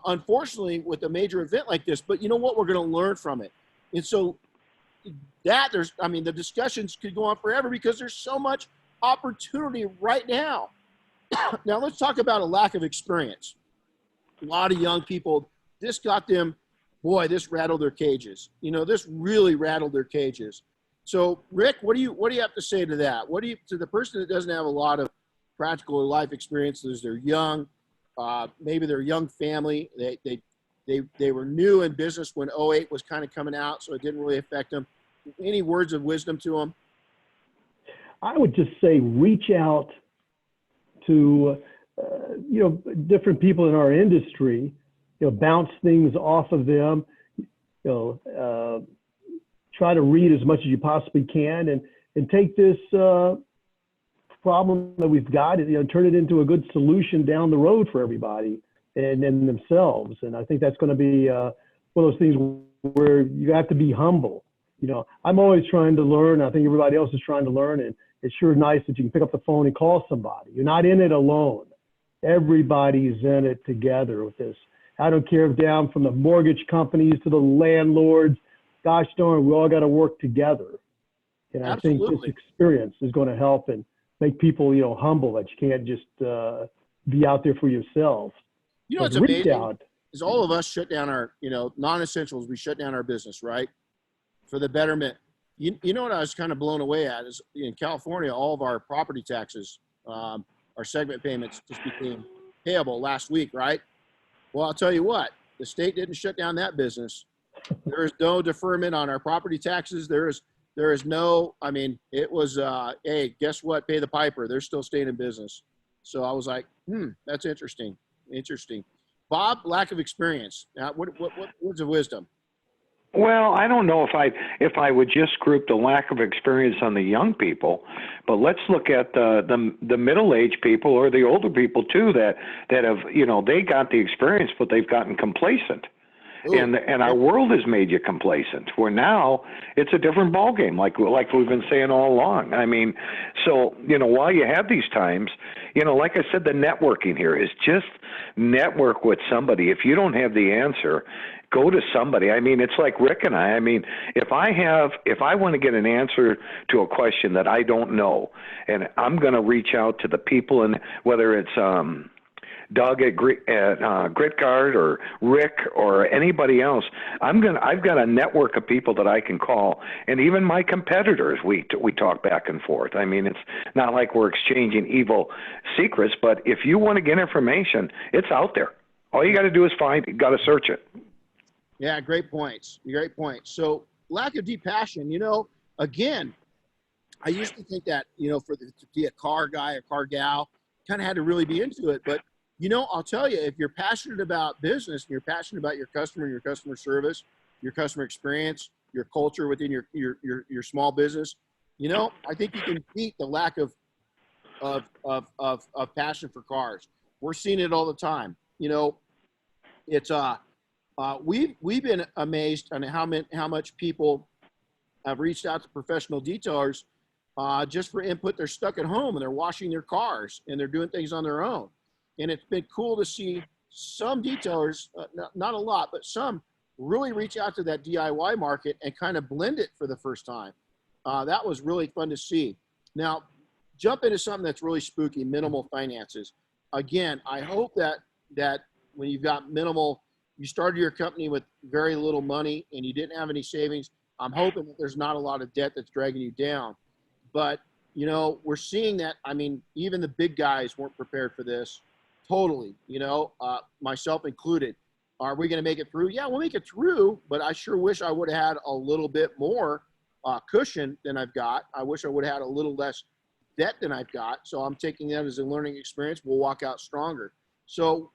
unfortunately, with a major event like this. But you know what? We're going to learn from it. And so the discussions could go on forever because there's so much opportunity right now. Now let's talk about a lack of experience. A lot of young people, this got them, boy, this rattled their cages. This really rattled their cages. So Rick, what do you have to say to that? To the person that doesn't have a lot of practical life experiences, they're young, maybe they're a young family, they were new in business when 08 was kind of coming out, so it didn't really affect them. Any words of wisdom to them?
I would just say reach out to different people in our industry, bounce things off of them, try to read as much as you possibly can and take this problem that we've got and turn it into a good solution down the road for everybody and themselves. And I think that's going to be one of those things where you have to be humble. I'm always trying to learn. I think everybody else is trying to learn, and it's sure nice that you can pick up the phone and call somebody. You're not in it alone. Everybody's in it together with this. I don't care if down from the mortgage companies to the landlords. Gosh darn, we all got to work together. And
Absolutely.
I think this experience is going to help and make people, humble, that you can't just be out there for yourself.
What's amazing is all of us shut down our, non-essentials. We shut down our business, right? For the betterment. You know what I was kind of blown away at is in California, all of our property taxes, our segment payments just became payable last week, right? Well, I'll tell you what, the state didn't shut down that business. There is no deferment on our property taxes. There is no, it was, hey, guess what? Pay the piper. They're still staying in business. So I was like, that's interesting. Interesting. Bob, lack of experience. What words of wisdom?
Well, I don't know if I would just group the lack of experience on the young people, but let's look at the middle-aged people or the older people too that have, they got the experience, but they've gotten complacent. Ooh. And our world has made you complacent, where now it's a different ballgame, like we've been saying all along. So, while you have these times, like I said, the networking here is just network with somebody. If you don't have the answer, go to somebody. It's like Rick and I. If I want to get an answer to a question that I don't know, and I'm going to reach out to the people, and whether it's Doug at Gritguard or Rick or anybody else, I've got a network of people that I can call, and even my competitors, we talk back and forth. It's not like we're exchanging evil secrets, but if you want to get information, it's out there. All you got to do is you got to search it.
Yeah, great points. Great points. So lack of deep passion, again, I used to think that, to be a car guy, a car gal, kind of had to really be into it. But, I'll tell you, if you're passionate about business and you're passionate about your customer service, your customer experience, your culture within your small business, I think you can beat the lack of passion for cars. We're seeing it all the time. It's we've been amazed on how much people have reached out to professional detailers just for input. They're stuck at home and they're washing their cars and they're doing things on their own. And it's been cool to see some detailers, not a lot, but some really reach out to that DIY market and kind of blend it for the first time. That was really fun to see. Now, jump into something that's really spooky, minimal finances. Again, I hope that when you've got you started your company with very little money and you didn't have any savings, I'm hoping that there's not a lot of debt that's dragging you down. But, we're seeing that, even the big guys weren't prepared for this. Totally, myself included. Are we going to make it through? Yeah, we'll make it through, but I sure wish I would have had a little bit more cushion than I've got. I wish I would have had a little less debt than I've got. So I'm taking that as a learning experience. We'll walk out stronger. So,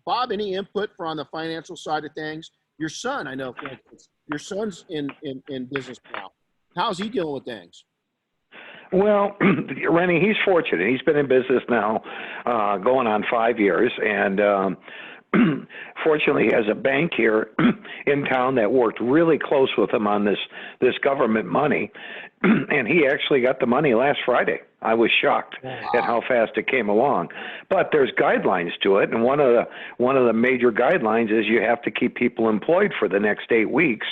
Bob, any input for on the financial side of things? Your son, I know, for instance, your son's in business now. How's he dealing with things?
Well, Renny, he's fortunate. He's been in business now going on 5 years, and fortunately he has a bank here in town that worked really close with him on this government money, and he actually got the money last Friday. I was shocked at how fast it came along. But there's guidelines to it, and one of the major guidelines is you have to keep people employed for the next 8 weeks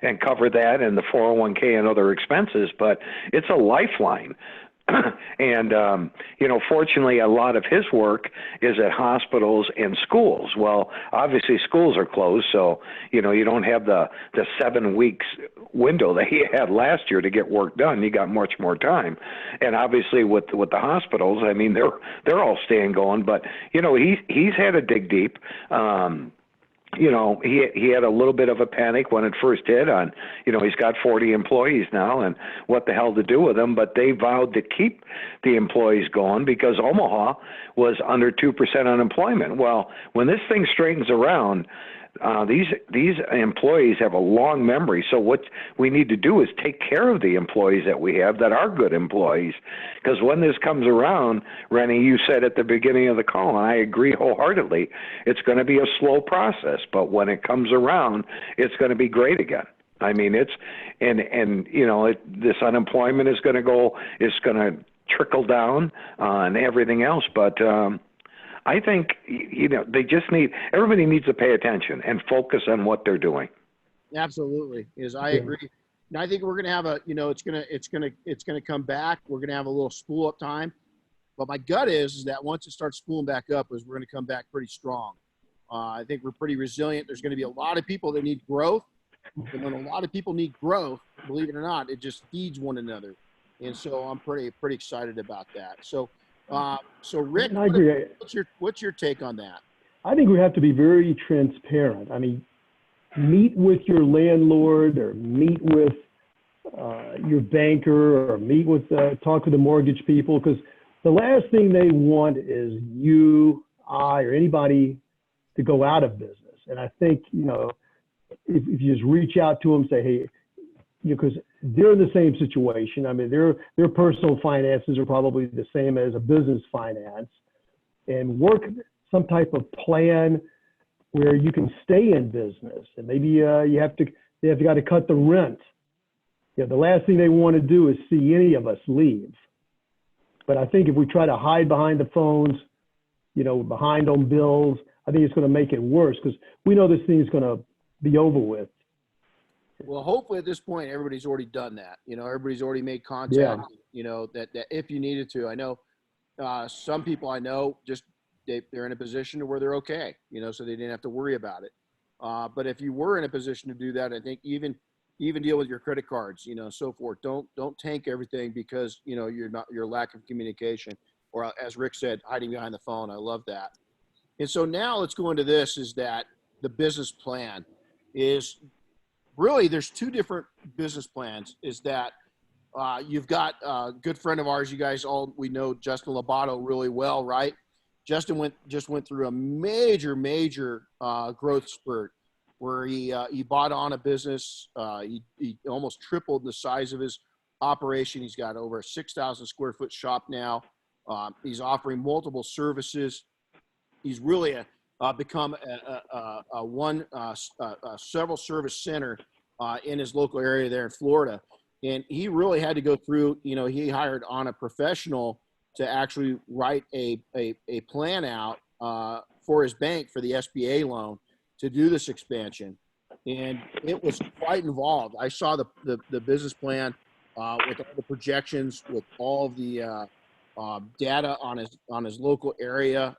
and cover that and the 401k and other expenses. But it's a lifeline. And, fortunately, a lot of his work is at hospitals and schools. Well, obviously, schools are closed, so, you don't have the 7 weeks window that he had last year to get work done. You got much more time. And obviously, with the hospitals, I mean, they're all staying going. But, he's had to dig deep. He had a little bit of a panic when it first hit on, he's got 40 employees now and what the hell to do with them, but they vowed to keep the employees going because Omaha was under 2% unemployment. Well, when this thing straightens around, these employees have a long memory. So what we need to do is take care of the employees that we have that are good employees. Because when this comes around, Renny, you said at the beginning of the call, and I agree wholeheartedly, it's going to be a slow process. But when it comes around, it's going to be great again. I mean, this unemployment is going to trickle down and everything else. But I think, everybody needs to pay attention and focus on what they're doing.
Absolutely. I agree. And I think we're going to have it's going to come back. We're going to have a little spool up time. But my gut is that once it starts spooling back up, we're going to come back pretty strong. I think we're pretty resilient. There's going to be a lot of people that need growth. And when a lot of people need growth, believe it or not, it just feeds one another. And so I'm pretty excited about that. So Rick,
I agree.
What's your take on that?
I think we have to be very transparent. I mean, meet with your landlord or meet with your banker or talk to the mortgage people, because the last thing they want is you, I, or anybody to go out of business. And I think, if you just reach out to them, say, hey, because they're in the same situation. I mean, their personal finances are probably the same as a business finance, and work some type of plan where you can stay in business. And maybe they've got to cut the rent. The last thing they want to do is see any of us leave. But I think if we try to hide behind the phones, behind on bills, I think it's going to make it worse, because we know this thing is going to be over with.
Well, hopefully at this point, everybody's already done that. Everybody's already made contact, that if you needed to. I know some people I know just they're in a position where they're okay, so they didn't have to worry about it. But if you were in a position to do that, I think even deal with your credit cards, so forth. Don't tank everything because, your lack of communication, or as Rick said, hiding behind the phone. I love that. And so now let's go into this, is that the business plan is really, there's two different business plans. Is that you've got a good friend of ours, we know Justin Labato really well, right? Justin just went through a major growth spurt where he bought on a business. He almost tripled the size of his operation. He's got over a 6,000 square foot shop now. He's offering multiple services. He's really become a several service center in his local area there in Florida. And he really had to go through, he hired on a professional to actually write a plan out for his bank for the SBA loan to do this expansion. And it was quite involved. I saw the business plan with all the projections, with all of the data on his local area.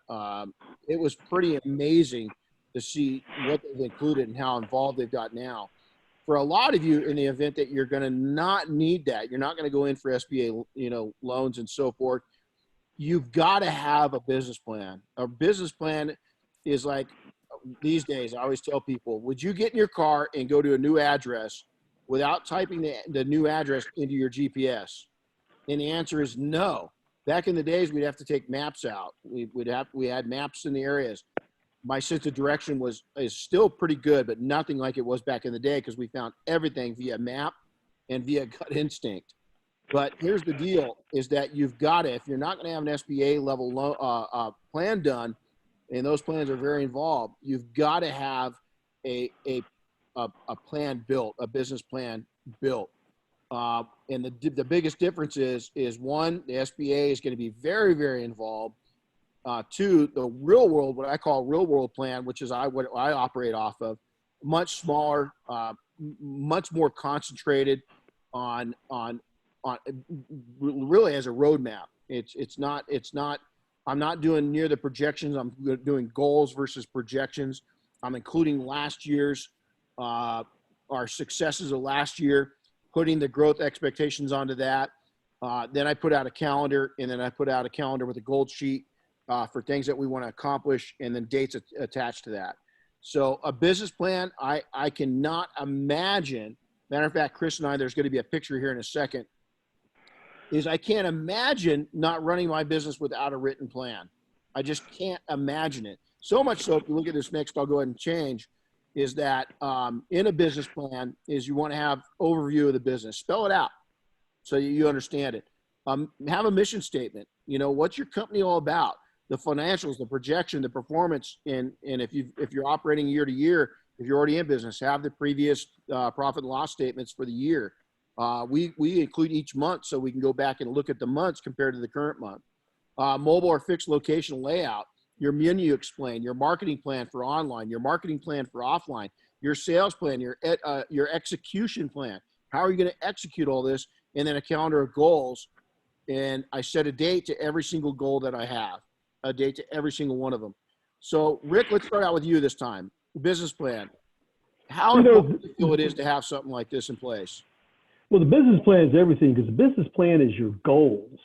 It was pretty amazing to see what they've included and how involved they've got now. For a lot of you, in the event that you're going to not need that, you're not going to go in for SBA, loans and so forth, you've got to have a business plan. A business plan is like, these days, I always tell people, would you get in your car and go to a new address without typing the new address into your GPS? And the answer is no. Back in the days, we'd have to take maps out. We had maps in the areas. My sense of direction is still pretty good, but nothing like it was back in the day, because we found everything via map and via gut instinct. But here's the deal: is that you've got to, if you're not going to have an SBA level plan done, and those plans are very involved, you've got to have a plan built, a business plan built. And the biggest difference is one, the SBA is going to be very, very involved. Two, the real world, what I call real world plan, which is what I operate off of, much smaller, much more concentrated on really as a roadmap. It's not. I'm not doing near the projections. I'm doing goals versus projections. I'm including last year's our successes of last year, putting the growth expectations onto that. Then I put out a calendar, and then I put out a calendar with a gold sheet for things that we want to accomplish, and then dates attached to that. So a business plan, I cannot imagine. Matter of fact, Chris and I, there's going to be a picture here in a second, is I can't imagine not running my business without a written plan. I just can't imagine it. So much so, if you look at this next, I'll go ahead and change, is that in a business plan is you want to have overview of the business. Spell it out so you understand it. Have a mission statement. You know, what's your company all about? The financials, the projection, the performance, and if you're operating year to year, if you're already in business, have the previous profit and loss statements for the year. We include each month so we can go back and look at the months compared to the current month. Mobile or fixed location layout, your menu explain, your marketing plan for online, your marketing plan for offline, your sales plan, your execution plan. How are you going to execute all this? And then a calendar of goals. And I set a date to every single goal that I have, a date to every single one of them. So Rick, let's start out with you this time. Business plan. How important do you feel it is to have something like this in place?
Well, the business plan is everything, because the business plan is your goals,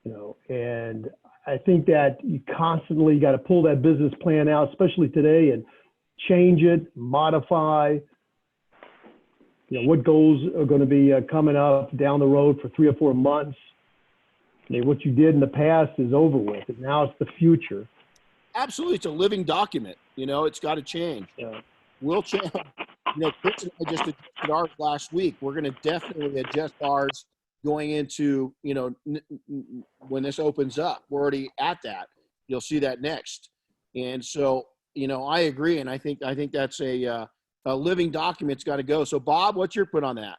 you know, and I think that you constantly got to pull that business plan out, especially today, and change it, modify, you know, what goals are going to be coming up down the road for 3 or 4 months. I mean, what you did in the past is over with, and now it's the future.
Absolutely. It's a living document. You know, it's got to change. We'll change. You know, Chris and I just adjusted ours last week. We're going to definitely adjust ours going into, you know, when this opens up. We're already at that. You'll see that next. And so, you know, I agree. And I think that's a living document's got to go. So Bob, what's your put on that?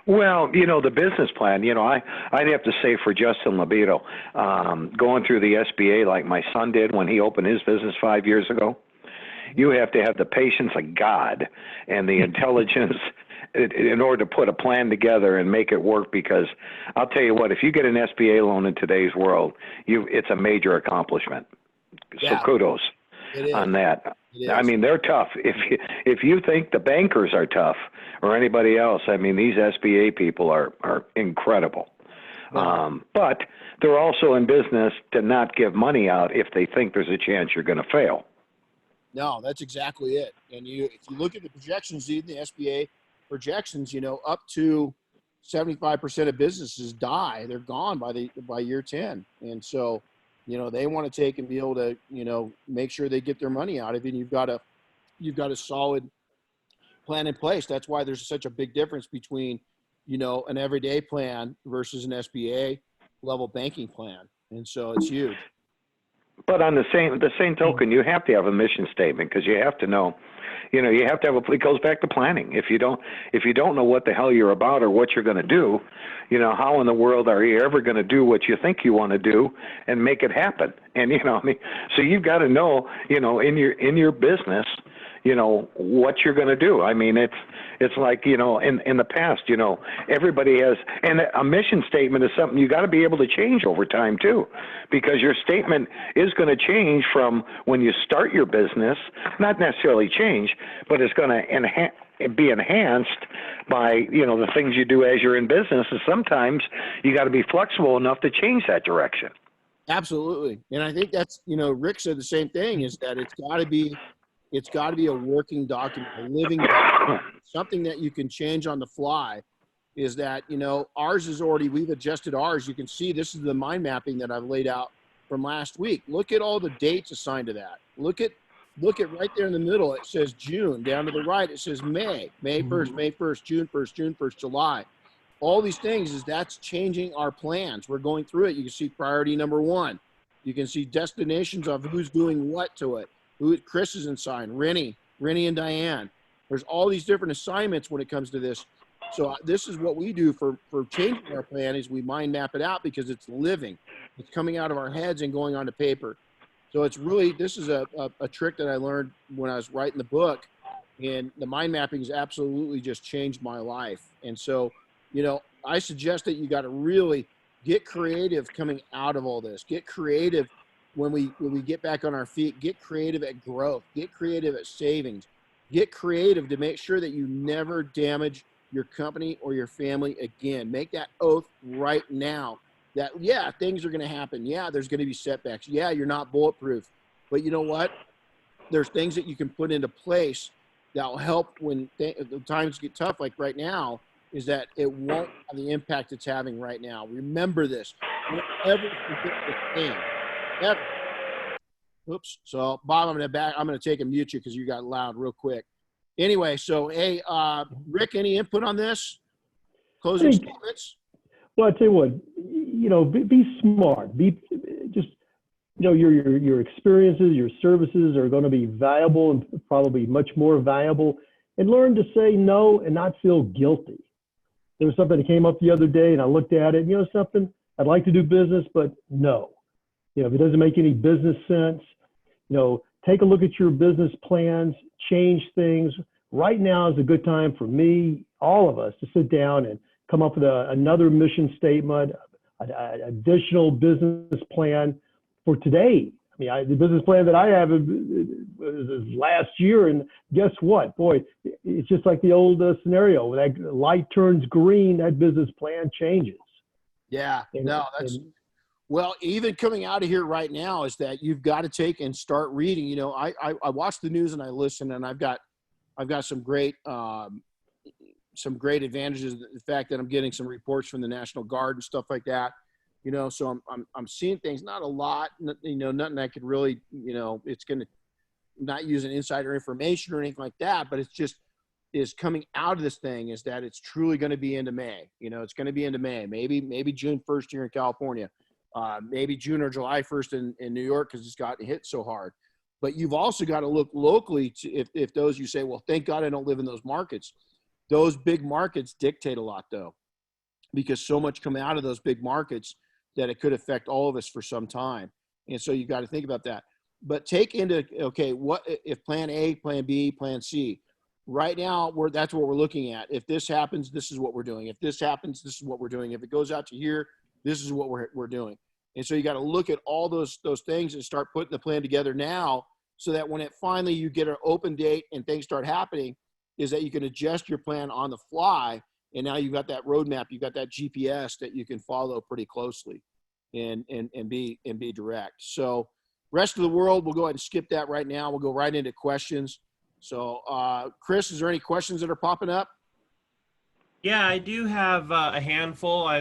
Well, you know, the business plan, you know, I'd have to say for Justin Libido, going through the SBA like my son did when he opened his business 5 years ago, you have to have the patience of God and the intelligence in order to put a plan together and make it work, because I'll tell you what, if you get an SBA loan in today's world, it's a major accomplishment.
Yeah,
so kudos on that. I mean, they're tough. If you think the bankers are tough or anybody else, I mean, these SBA people are incredible.
Wow.
But they're also in business to not give money out if they think there's a chance you're going to fail.
No, that's exactly it. And if you look at the projections, even the SBA projections, you know, up to 75% of businesses die. They're gone by year 10. And so, you know, they want to take and be able to, you know, make sure they get their money out of it. And you've got a solid plan in place. That's why there's such a big difference between, you know, an everyday plan versus an SBA level banking plan. And so it's huge.
But on the same token, you have to have a mission statement, because you have to know, you know, you have to have it goes back to planning. If you don't know what the hell you're about or what you're going to do, you know, how in the world are you ever going to do what you think you want to do and make it happen? And, you know, I mean, so you've got to know, you know, in your business, you know, what you're going to do. I mean, it's like, you know, in the past, you know, everybody has, and a mission statement is something you got to be able to change over time too, because your statement is going to change from when you start your business, not necessarily change, but it's going to be enhanced by, you know, the things you do as you're in business. And sometimes you got to be flexible enough to change that direction.
Absolutely. And I think that's, you know, Rick said the same thing, is that it's got to be a working document, a living document, something that you can change on the fly. Is that, you know, we've adjusted ours. You can see this is the mind mapping that I've laid out from last week. Look at all the dates assigned to that. Look at right there in the middle. It says June. Down to the right, it says May 1st, May 1st, June 1st, June 1st, July. all these things is that's changing our plans. We're going through it. You can see priority number 1. You can see destinations of who's doing what to it. Who Chris is assigned, Renny and Diane. There's all these different assignments when it comes to this. So this is what we do for changing our plan is we mind map it out because it's living. It's coming out of our heads and going onto paper. So it's really, this is a trick that I learned when I was writing the book, and the mind mapping has absolutely just changed my life. And so, you know, I suggest that you got to really get creative coming out of all this. Get creative when we get back on our feet. Get creative at growth. Get creative at savings. Get creative to make sure that you never damage your company or your family again. Make that oath right now that, yeah, things are going to happen. Yeah, there's going to be setbacks. Yeah, you're not bulletproof. But you know what? There's things that you can put into place that will help when the times get tough, like right now, is that it won't have the impact it's having right now. Remember this. Don't ever forget this thing. Ever. Oops. So, Bob, I'm going to take and mute you because you got loud real quick. Anyway, so, hey, Rick, any input on this? Closing statements?
Well, I tell you what, you know, be smart. Be just, you know, your experiences, your services are going to be valuable and probably much more valuable. And learn to say no and not feel guilty. There was something that came up the other day, and I looked at it. You know, something I'd like to do business, but no. You know, if it doesn't make any business sense, you know, take a look at your business plans, change things. Right now is a good time for me, all of us, to sit down and come up with another mission statement, an additional business plan for today. I mean, the business plan that I have is last year, and guess what? Boy, it's just like the old scenario. When that light turns green, that business plan changes.
Yeah, well, even coming out of here right now is that you've got to take and start reading. You know, I watch the news and I listen, and I've got some great advantages. The fact that I'm getting some reports from the National Guard and stuff like that. You know, so I'm seeing things, not a lot, you know, nothing I could really, you know, it's going to not using insider information or anything like that, but it's just is coming out of this thing is that it's truly going to be into May. You know, it's going to be into May, maybe June 1st here in California, maybe June or July 1st in New York because it's gotten hit so hard. But you've also got to look locally to if those you say, well, thank God I don't live in those markets. Those big markets dictate a lot though, because so much come out of those big markets that it could affect all of us for some time. And so you've got to think about that. But take into, okay, what if plan A, plan B, plan C? Right now, that's what we're looking at. If this happens, this is what we're doing. If this happens, this is what we're doing. If it goes out to here, this is what we're doing. And so you got to look at all those things and start putting the plan together now so that when it finally you get an open date and things start happening, is that you can adjust your plan on the fly. And now you've got that roadmap, you've got that GPS that you can follow pretty closely and be direct. So rest of the world, we'll go ahead and skip that right now. We'll go right into questions. So Chris, is there any questions that are popping up?
Yeah, I do have a handful.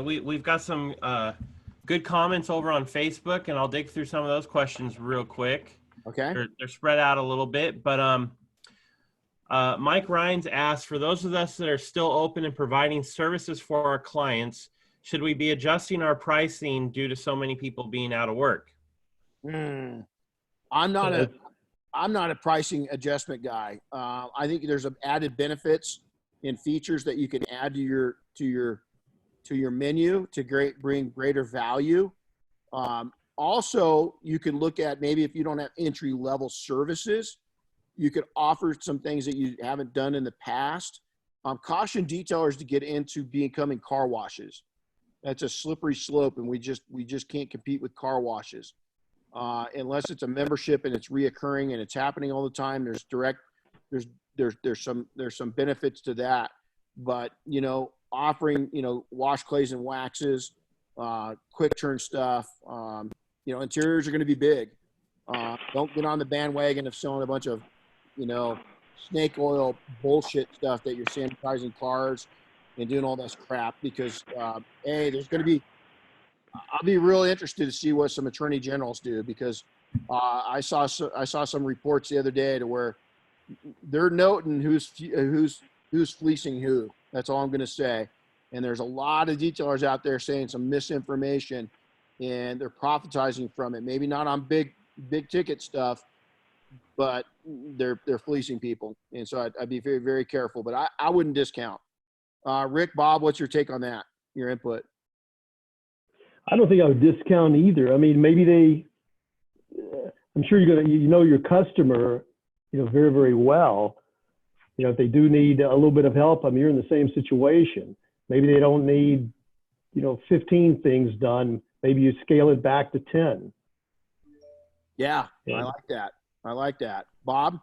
We've got some good comments over on Facebook, and I'll dig through some of those questions real quick.
Okay.
They're spread out a little bit, but Mike Rhines asked, for those of us that are still open and providing services for our clients, should we be adjusting our pricing due to so many people being out of work?
I'm not a pricing adjustment guy. I think there's some added benefits and features that you can add to your menu to bring greater value. Also, you can look at maybe if you don't have entry level services, you could offer some things that you haven't done in the past. Caution detailers to get into becoming car washes. That's a slippery slope, and we just can't compete with car washes unless it's a membership and it's reoccurring and it's happening all the time. There's some benefits to that, but you know, offering wash clays and waxes, quick turn stuff. Interiors are going to be big. Don't get on the bandwagon of selling a bunch of snake oil bullshit stuff that you're sanitizing cars and doing all this crap because, there's going to be, I'll be really interested to see what some attorney generals do because I saw some reports the other day to where they're noting who's fleecing who. That's all I'm going to say. And there's a lot of detailers out there saying some misinformation, and they're prophetizing from it. Maybe not on big ticket stuff, but they're fleecing people. And so I'd be very, very careful, but I wouldn't discount. Rick, Bob, what's your take on that? Your input?
I don't think I would discount either. I mean, maybe I'm sure you know your customer, very, very well. If they do need a little bit of help, I mean, you're in the same situation. Maybe they don't need, 15 things done. Maybe you scale it back to 10.
Yeah. I like that. Bob?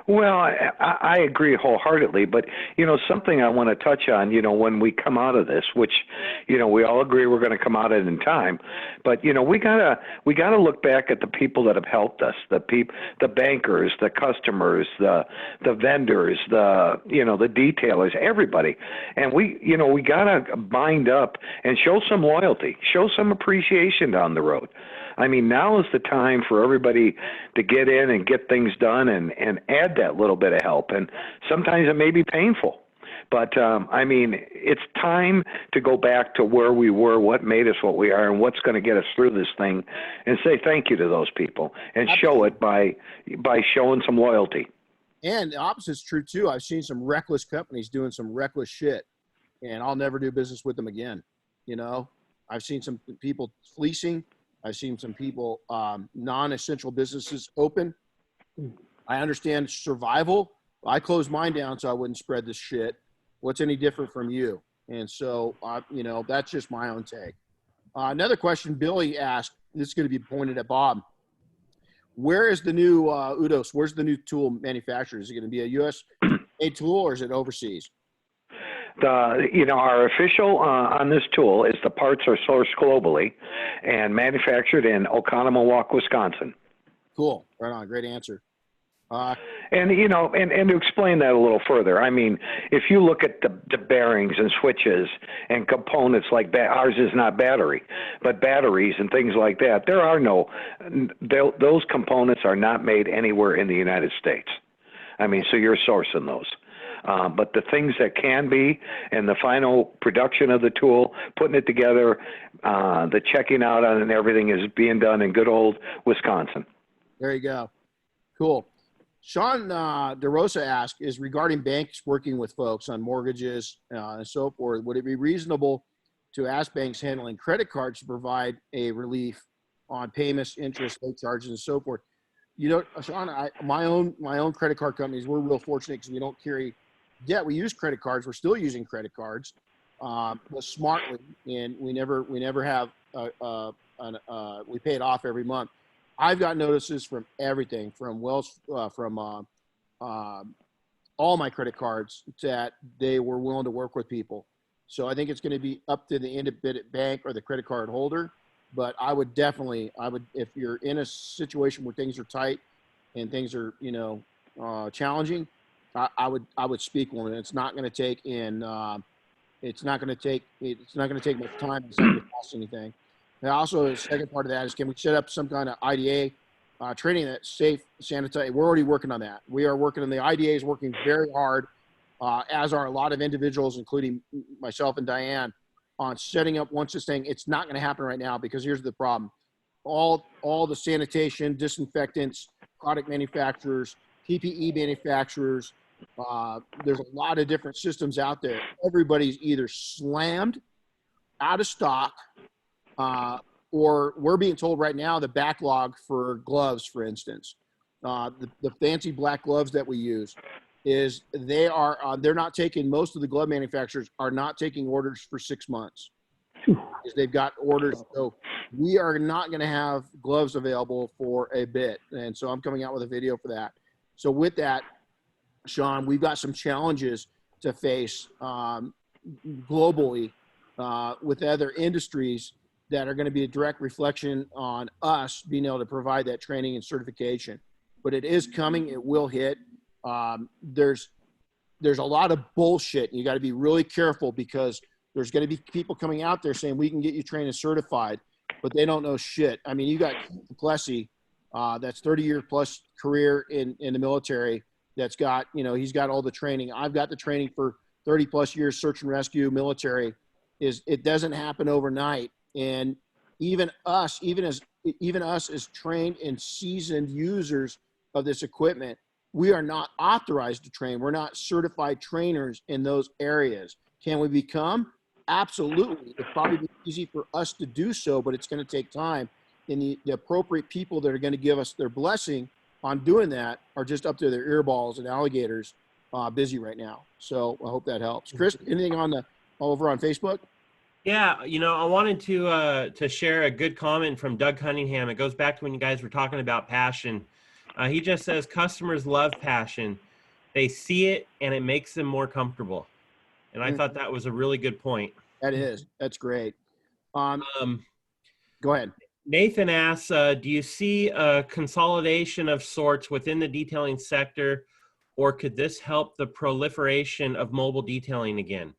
Well, I agree wholeheartely, but something I want to touch on, when we come out of this, which we all agree we're going to come out of it in time, but we gotta look back at the people that have helped us, the bankers, the customers, the vendors, the detailers, everybody, and we gotta bind up and show some loyalty, show some appreciation down the road. I mean, now is the time for everybody to get in and get things done and add that little bit of help. And sometimes it may be painful. But, I mean, it's time to go back to where we were, what made us what we are, and what's going to get us through this thing, and say thank you to those people and show it by showing some loyalty.
And the opposite's true, too. I've seen some reckless companies doing some reckless shit, and I'll never do business with them again. I've seen some people fleecing. I've seen some people, non-essential businesses open. I understand survival. I closed mine down so I wouldn't spread this shit. What's any different from you? And so, that's just my own take. Another question Billy asked, this is going to be pointed at Bob. Where is the new UDOS? Where's the new tool manufacturer? Is it going to be a U.S. made tool or is it overseas?
Our official on this tool is the parts are sourced globally and manufactured in Oconomowoc, Wisconsin.
Cool. Right on. Great answer.
And to explain that a little further, I mean, if you look at the bearings and switches and components like ours is not battery, but batteries and things like that, those components are not made anywhere in the United States. I mean, so you're sourcing those. But the things that can be, and the final production of the tool, putting it together, the checking out on and everything is being done in good old Wisconsin.
There you go. Cool. Sean DeRosa asked, is regarding banks working with folks on mortgages and so forth, would it be reasonable to ask banks handling credit cards to provide a relief on payments, interest, late charges, and so forth? Sean, my own credit card companies, we're real fortunate because we don't carry debt. We use credit cards. We're still using credit cards, but smartly, and we never have we pay it off every month. I've got notices from everything from Wells, from all my credit cards that they were willing to work with people. So I think it's going to be up to the independent bank or the credit card holder. But I would, if you're in a situation where things are tight and things are, challenging, I would speak with them. It's not going to take it's not going to take much time. It's not going to cost anything. And also, the second part of that is, can we set up some kind of IDA training that's safe, sanitized? We're already working on that. We are working on the IDA is working very hard, as are a lot of individuals, including myself and Diane, on setting up once this thing. It's not going to happen right now because here's the problem. All the sanitation, disinfectants, product manufacturers, PPE manufacturers, there's a lot of different systems out there. Everybody's either slammed, out of stock, or we're being told right now the backlog for gloves, for instance, the fancy black gloves that we use, is they're not taking, most of the glove manufacturers are not taking orders for 6 months because they've got orders. So we are not going to have gloves available for a bit. And so I'm coming out with a video for that. So with that, Sean, we've got some challenges to face globally with other industries that are going to be a direct reflection on us being able to provide that training and certification. But it is coming. It will hit. There's a lot of bullshit. You got to be really careful because there's going to be people coming out there saying we can get you trained and certified, but they don't know shit. I mean, you got Plessy, that's 30-year plus career in the military. That's got, he's got all the training. I've got the training for 30 plus years search and rescue military, is it doesn't happen overnight. And even us as trained and seasoned users of this equipment, we are not authorized to train. We're not certified trainers in those areas. Can we become? Absolutely. It'll probably be easy for us to do so, but it's going to take time. And the appropriate people that are going to give us their blessing on doing that are just up to their earballs and alligators, busy right now. So I hope that helps. Chris, anything over on Facebook?
Yeah, I wanted to share a good comment from Doug Cunningham. It goes back to when you guys were talking about passion. He just says customers love passion. They see it and it makes them more comfortable. And I thought that was a really good point.
That is. That's great. Go ahead.
Nathan asks, do you see a consolidation of sorts within the detailing sector, or could this help the proliferation of mobile detailing again?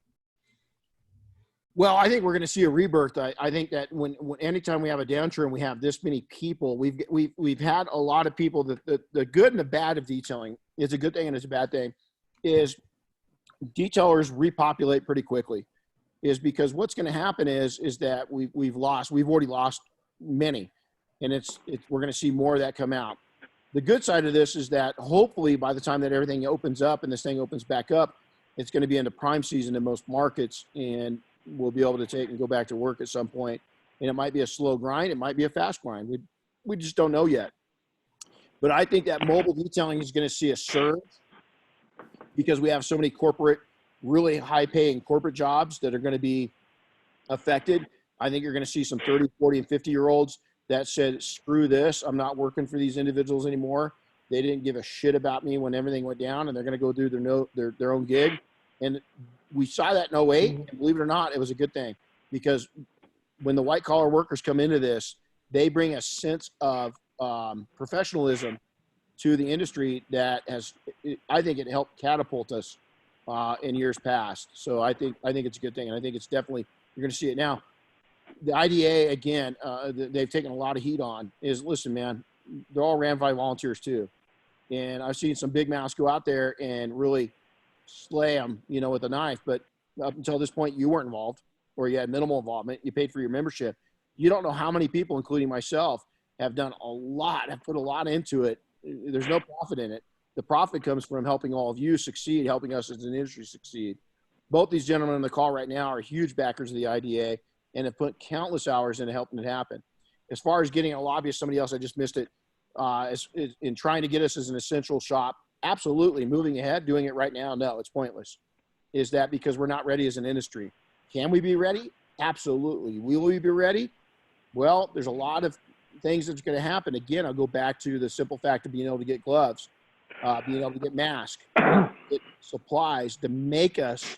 Well, I think we're going to see a rebirth. I think that when anytime we have a downturn, we have this many people. We've had a lot of people. The good and the bad of detailing is a good thing and it's a bad thing. Is detailers repopulate pretty quickly. Is because what's going to happen is that we've already lost many, and we're going to see more of that come out. The good side of this is that hopefully by the time that everything opens up and this thing opens back up, it's going to be into prime season in most markets, and we'll be able to take and go back to work at some point. And it might be a slow grind. It might be a fast grind. We just don't know yet. But I think that mobile detailing is going to see a surge because we have so many corporate, really high paying corporate jobs that are going to be affected. I think you're going to see some 30, 40, and 50-year-olds that said, screw this. I'm not working for these individuals anymore. They didn't give a shit about me when everything went down, and they're going to go do their own gig. And we saw that in 08, and believe it or not, it was a good thing, because when the white collar workers come into this, they bring a sense of professionalism to the industry that I think it helped catapult us in years past. So I think it's a good thing. And I think it's definitely, you're going to see it now. The IDA, again, they've taken a lot of heat on is, listen, man, they're all ran by volunteers too. And I've seen some big mouths go out there and really slay them, with a knife. But up until this point, you weren't involved, or you had minimal involvement. You paid for your membership. You don't know how many people, including myself, have put a lot into it. There's no profit in it. The profit comes from helping all of you succeed, helping us as an industry succeed. Both these gentlemen on the call right now are huge backers of the IDA and have put countless hours into helping it happen. As far as getting a lobbyist, somebody else, I just missed it, in trying to get us as an essential shop, absolutely. Moving ahead, doing it right now, no, it's pointless. Is that because we're not ready as an industry? Can we be ready? Absolutely. Will we be ready? Well, there's a lot of things that's going to happen. Again, I'll go back to the simple fact of being able to get gloves, being able to get masks, get supplies to make us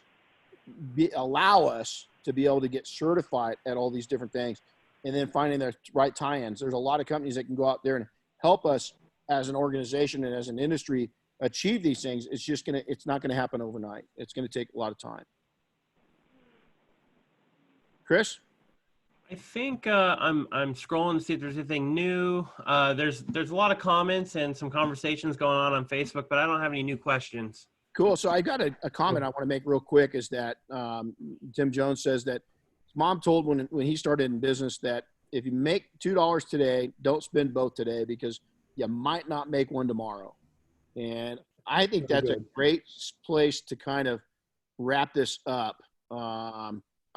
allow us to be able to get certified at all these different things, and then finding the right tie-ins. There's a lot of companies that can go out there and help us as an organization and as an industry achieve these things. It's not going to happen overnight. It's going to take a lot of time. Chris?
I think I'm scrolling to see if there's anything new. There's a lot of comments and some conversations going on Facebook, but I don't have any new questions.
Cool. So I got a comment I want to make real quick is that Tim Jones says that his mom told when he started in business that if you make $2 today, don't spend both today because you might not make one tomorrow. And I think that's a great place to kind of wrap this up. I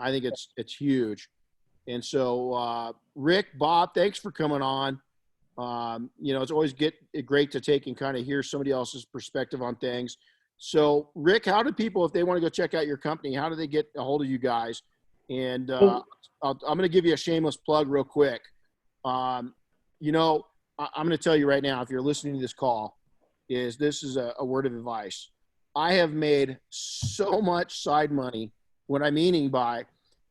think it's huge. And so, Rick, Bob, thanks for coming on. It's always great to take and kind of hear somebody else's perspective on things. So, Rick, how do people, if they want to go check out your company, how do they get a hold of you guys? And I'm going to give you a shameless plug real quick. I'm going to tell you right now, if you're listening to this call, this is a word of advice. I have made so much side money. What I'm meaning by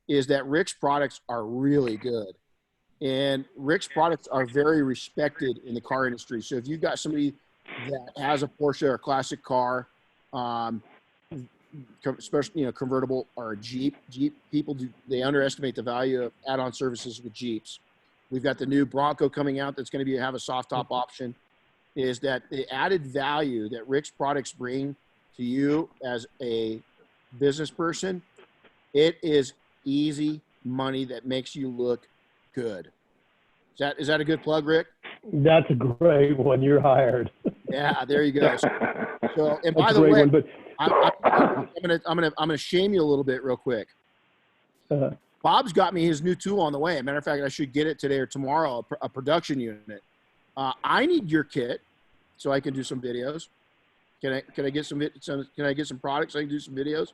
is that Rick's products are really good. And Rick's products are very respected in the car industry. So if you've got somebody that has a Porsche or a classic car, especially, convertible or a Jeep people they underestimate the value of add-on services with Jeeps. We've got the new Bronco coming out that's going to have a soft top option. Is that the added value that Rick's products bring to you as a business person, it is easy money that makes you look good. Is that a good plug, Rick?
That's a great one. You're hired.
Yeah, there you go. So, and by
That's
the
a great
way,
one, but
I'm gonna shame you a little bit real quick. Bob's got me his new tool on the way. As a matter of fact, I should get it today or tomorrow, a production unit. I need your kit so I can do some videos. Can I get some products so I can do some videos?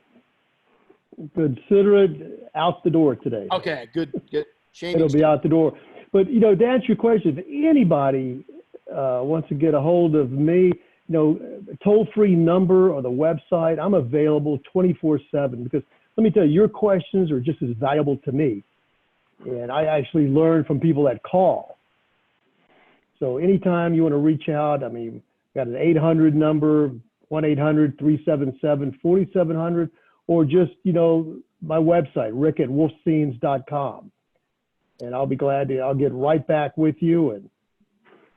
consider it out the door today.
Okay, good. Shane,
It'll be out the door. But, to answer your question, if anybody wants to get a hold of me, toll-free number or the website, I'm available 24/7 because let me tell you, your questions are just as valuable to me. And I actually learn from people that call. So anytime you want to reach out, we got an 800 number, 1-800-377-4700, or just, my website, rick@wolfsteins.com. And I'll be glad to, I'll get right back with you. And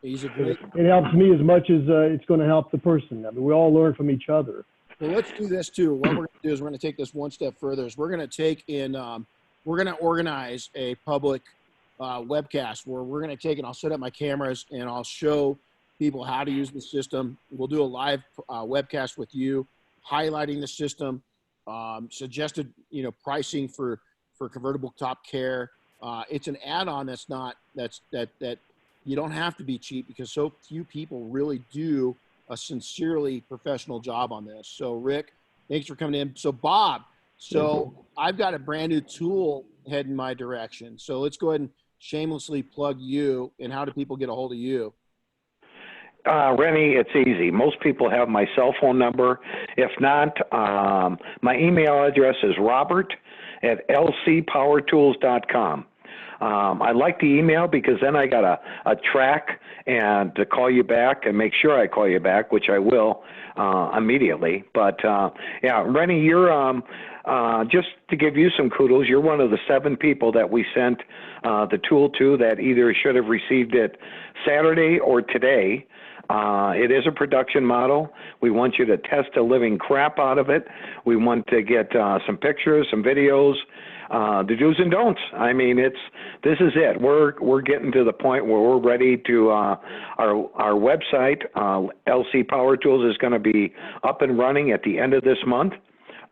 it helps me as much as it's going to help the person. We all learn from each other.
Well, let's do this too. What we're going to do is we're going to take this one step further. We're going to take in, we're going to organize a public webcast where we're going to take and I'll set up my cameras and I'll show people how to use the system. We'll do a live webcast with you, highlighting the system, suggested, pricing for convertible top care. It's an add-on that you don't have to be cheap because so few people really do a sincerely professional job on this. So Rick, thanks for coming in. So Bob, I've got a brand new tool heading my direction. So let's go ahead and shamelessly plug you. And how do people get a hold of you?
Renny, it's easy. Most people have my cell phone number. If not, my email address is robert@lcpowertools.com. I like the email because then I got a track and to call you back and make sure I call you back, which I will immediately. But Renny, you're just to give you some kudos, you're one of the 7 people that we sent the tool to that either should have received it Saturday or today. It is a production model. We want you to test the living crap out of it. We want to get some pictures, some videos, the do's and don'ts. This is it. We're getting to the point where we're ready to our website, LC Power Tools, is going to be up and running at the end of this month.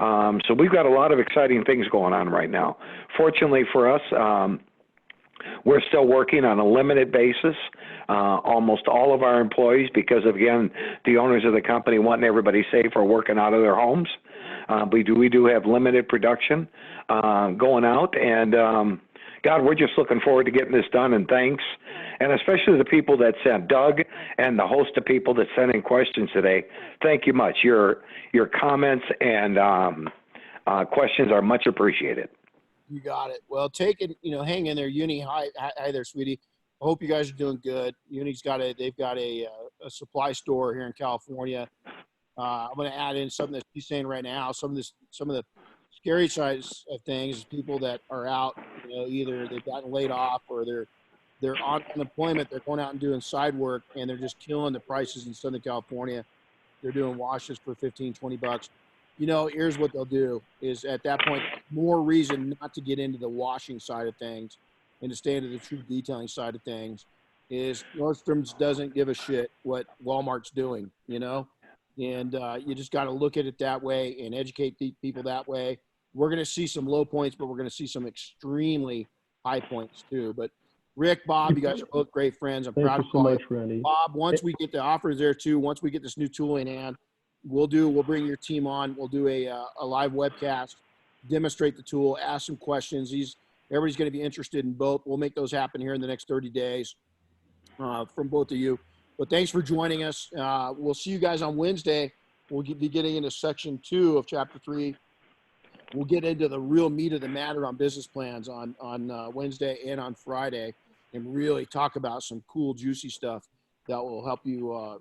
So we've got a lot of exciting things going on right now. Fortunately for us, we're still working on a limited basis. Almost all of our employees, because of, again, the owners of the company wanting everybody safe, are working out of their homes. We do have limited production going out, and God, we're just looking forward to getting this done. And thanks, and especially the people that sent, Doug, and the host of people that sent in questions today. Thank you much. Your comments and questions are much appreciated.
You got it. Well, take it, hang in there. Uni, hi there, sweetie. I hope you guys are doing good. Uni's they've got a supply store here in California. I'm going to add in something that she's saying right now. Some of the scary sides of things is people that are out, either they've gotten laid off or they're on unemployment. They're going out and doing side work and they're just killing the prices in Southern California. They're doing washes for $15, $20. Here's what they'll do is at that point, more reason not to get into the washing side of things and to stay into the true detailing side of things is Nordstrom's doesn't give a shit what Walmart's doing, and you just got to look at it that way and educate people that way. We're going to see some low points, but we're going to see some extremely high points too. But Rick, Bob, you guys are both great friends. I'm proud of you so much, Renny. Bob, once we get the offers there too, once we get this new tool in hand, we'll bring your team on. We'll do a live webcast, demonstrate the tool, ask some questions. Everybody's going to be interested in both. We'll make those happen here in the next 30 days from both of you. But thanks for joining us. We'll see you guys on Wednesday. We'll be getting into section 2 of chapter 3. We'll get into the real meat of the matter on business plans on Wednesday and on Friday and really talk about some cool, juicy stuff that will help you,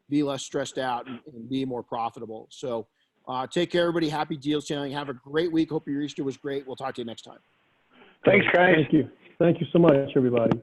be less stressed out and be more profitable. So take care, everybody. Happy deal selling. Have a great week. Hope your Easter was great. We'll talk to you next time.
Thanks, guys.
Thank you. Thank you so much, everybody.